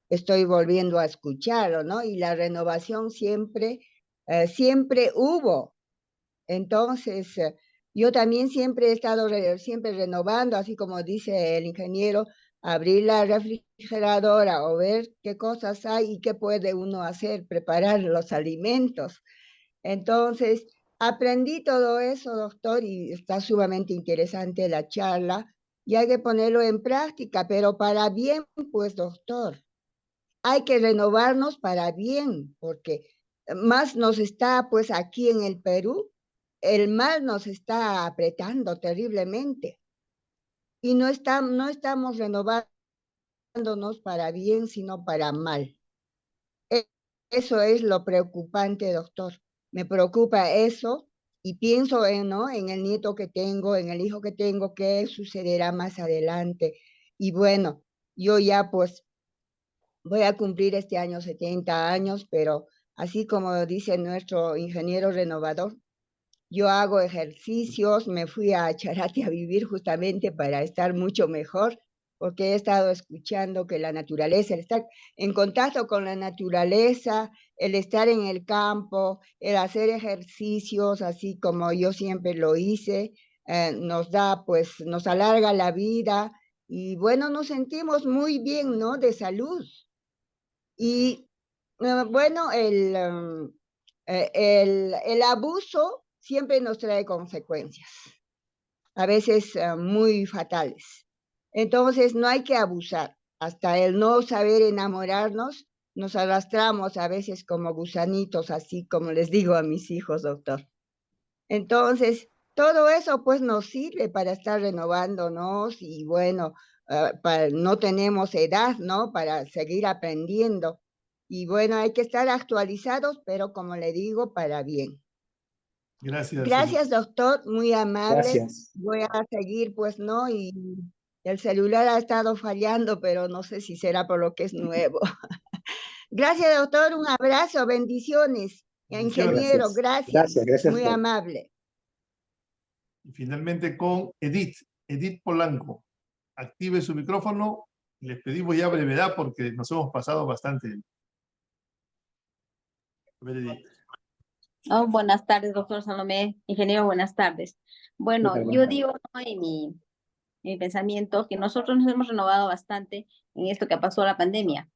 estoy volviendo a escucharlo, ¿no? Y la renovación siempre, siempre hubo. Entonces, yo también siempre he estado siempre renovando, así como dice el ingeniero, abrir la refrigeradora o ver qué cosas hay y qué puede uno hacer, preparar los alimentos. Entonces, aprendí todo eso, doctor, y está sumamente interesante la charla y hay que ponerlo en práctica, pero para bien, pues, doctor. Hay que renovarnos para bien, porque más nos está, pues, aquí en el Perú, el mal nos está apretando terriblemente y no estamos renovándonos para bien, sino para mal. Eso es lo preocupante, doctor. Me preocupa eso y pienso ¿no? en el nieto que tengo, en el hijo que tengo, qué sucederá más adelante. Y bueno, yo ya pues voy a cumplir este año 70 años, pero así como dice nuestro ingeniero renovador, yo hago ejercicios, me fui a Charate a vivir justamente para estar mucho mejor, porque he estado escuchando que la naturaleza, el estar en contacto con la naturaleza, el estar en el campo, el hacer ejercicios, así como yo siempre lo hice, nos da, pues, nos alarga la vida y bueno, nos sentimos muy bien, ¿no? De salud. Y bueno, el abuso siempre nos trae consecuencias, a veces muy fatales. Entonces no hay que abusar. Hasta el no saber enamorarnos, nos arrastramos a veces como gusanitos, así como les digo a mis hijos, doctor. Entonces, todo eso pues nos sirve para estar renovándonos y bueno, no tenemos edad, ¿no? Para seguir aprendiendo. Y bueno, hay que estar actualizados, pero como le digo, para bien. Gracias. Gracias, doctor, muy amable. Gracias. Voy a seguir, pues, ¿no? Y el celular ha estado fallando, pero no sé si será por lo que es nuevo. Gracias, doctor, un abrazo, bendiciones. Ingeniero, gracias. Gracias. Muy amable. Y finalmente con Edith Polanco. Active su micrófono. Les pedimos ya brevedad porque nos hemos pasado bastante. A ver, Edith. Oh, buenas tardes, doctor Salomé. Ingeniero, buenas tardes. Bueno, yo digo, ¿no?, en mi pensamiento que nosotros nos hemos renovado bastante en esto que pasó la pandemia,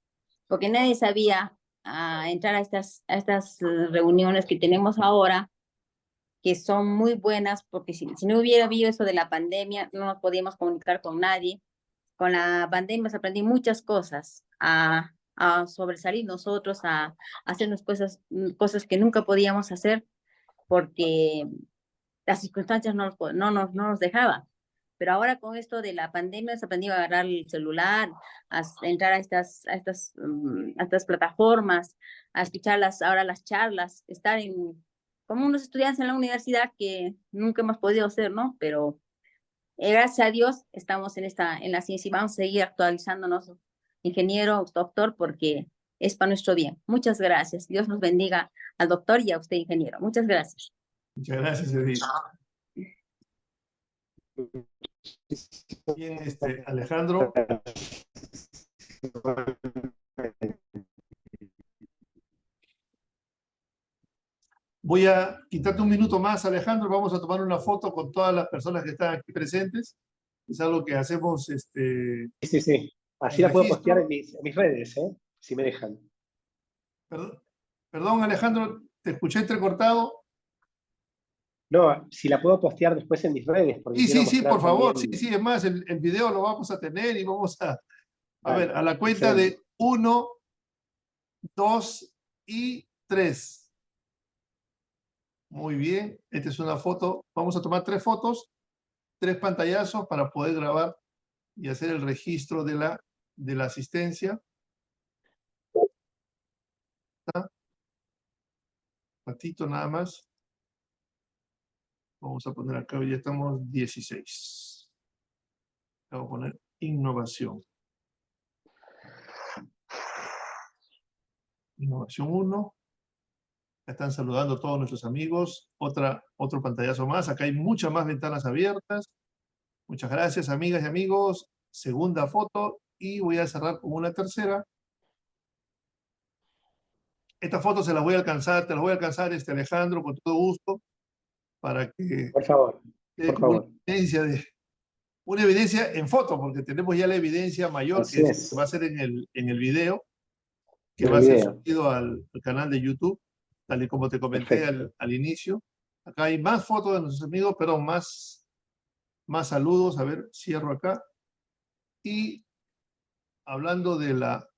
porque nadie sabía entrar a estas reuniones que tenemos ahora, que son muy buenas, porque si no hubiera habido eso de la pandemia, no nos podíamos comunicar con nadie. Con la pandemia se aprendí muchas cosas, a sobresalir nosotros, a hacernos cosas que nunca podíamos hacer, porque las circunstancias no nos dejaban. Pero ahora con esto de la pandemia se aprendió a agarrar el celular, a entrar a estas plataformas, a escuchar ahora las charlas, estar como unos estudiantes en la universidad que nunca hemos podido hacer, ¿no? Pero gracias a Dios estamos en la ciencia y vamos a seguir actualizándonos, ingeniero, doctor, porque es para nuestro bien. Muchas gracias. Dios nos bendiga al doctor y a usted, ingeniero. Muchas gracias. Muchas gracias, Edith. Bien, Alejandro. Voy a quitarte un minuto más, Alejandro. Vamos a tomar una foto con todas las personas que están aquí presentes. Es algo que hacemos. Sí. Así la puedo postear en mis redes, si me dejan. Perdón, Alejandro, te escuché entrecortado. No, si la puedo postear después en mis redes. Sí, por favor. También... Sí, es más, el video lo vamos a tener y vamos a ver, a la cuenta de 1, 2 y 3. Muy bien, esta es una foto. Vamos a tomar 3 fotos, 3 pantallazos para poder grabar y hacer el registro de la asistencia. Un ratito nada más. Vamos a poner acá, ya estamos 16. Vamos a poner innovación. Innovación 1. Acá están saludando a todos nuestros amigos. Otro pantallazo más. Acá hay muchas más ventanas abiertas. Muchas gracias, amigas y amigos. Segunda foto. Y voy a cerrar con una tercera. Esta foto se las voy a alcanzar, te las voy a alcanzar, Alejandro, con todo gusto, para que... Por favor. Una evidencia en foto, porque tenemos ya la evidencia mayor que va a ser en el video, que va a ser subido al canal de YouTube, tal y como te comenté al inicio. Acá hay más fotos de nuestros amigos, pero más saludos. A ver, cierro acá. Y hablando de la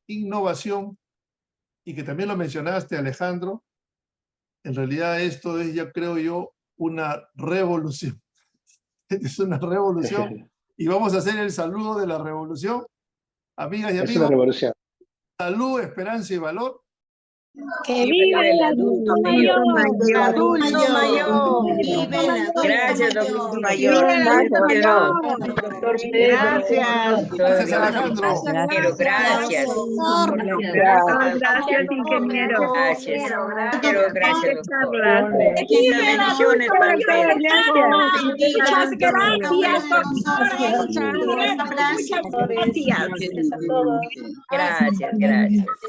innovación, y que también lo mencionaste, Alejandro, en realidad esto es, ya creo yo, una revolución. Es una revolución. Y vamos a hacer el saludo de la revolución. Amigas y amigos. Es una revolución. Salud, esperanza y valor. ¡Que viva el adulto mayor! Gracias, doctor mayor. Doctor Pedro. Gracias, Alejandro. Gracias. Gracias, ingeniero. Gracias, doctor. Bendiciones para ustedes. Muchas gracias. Gracias.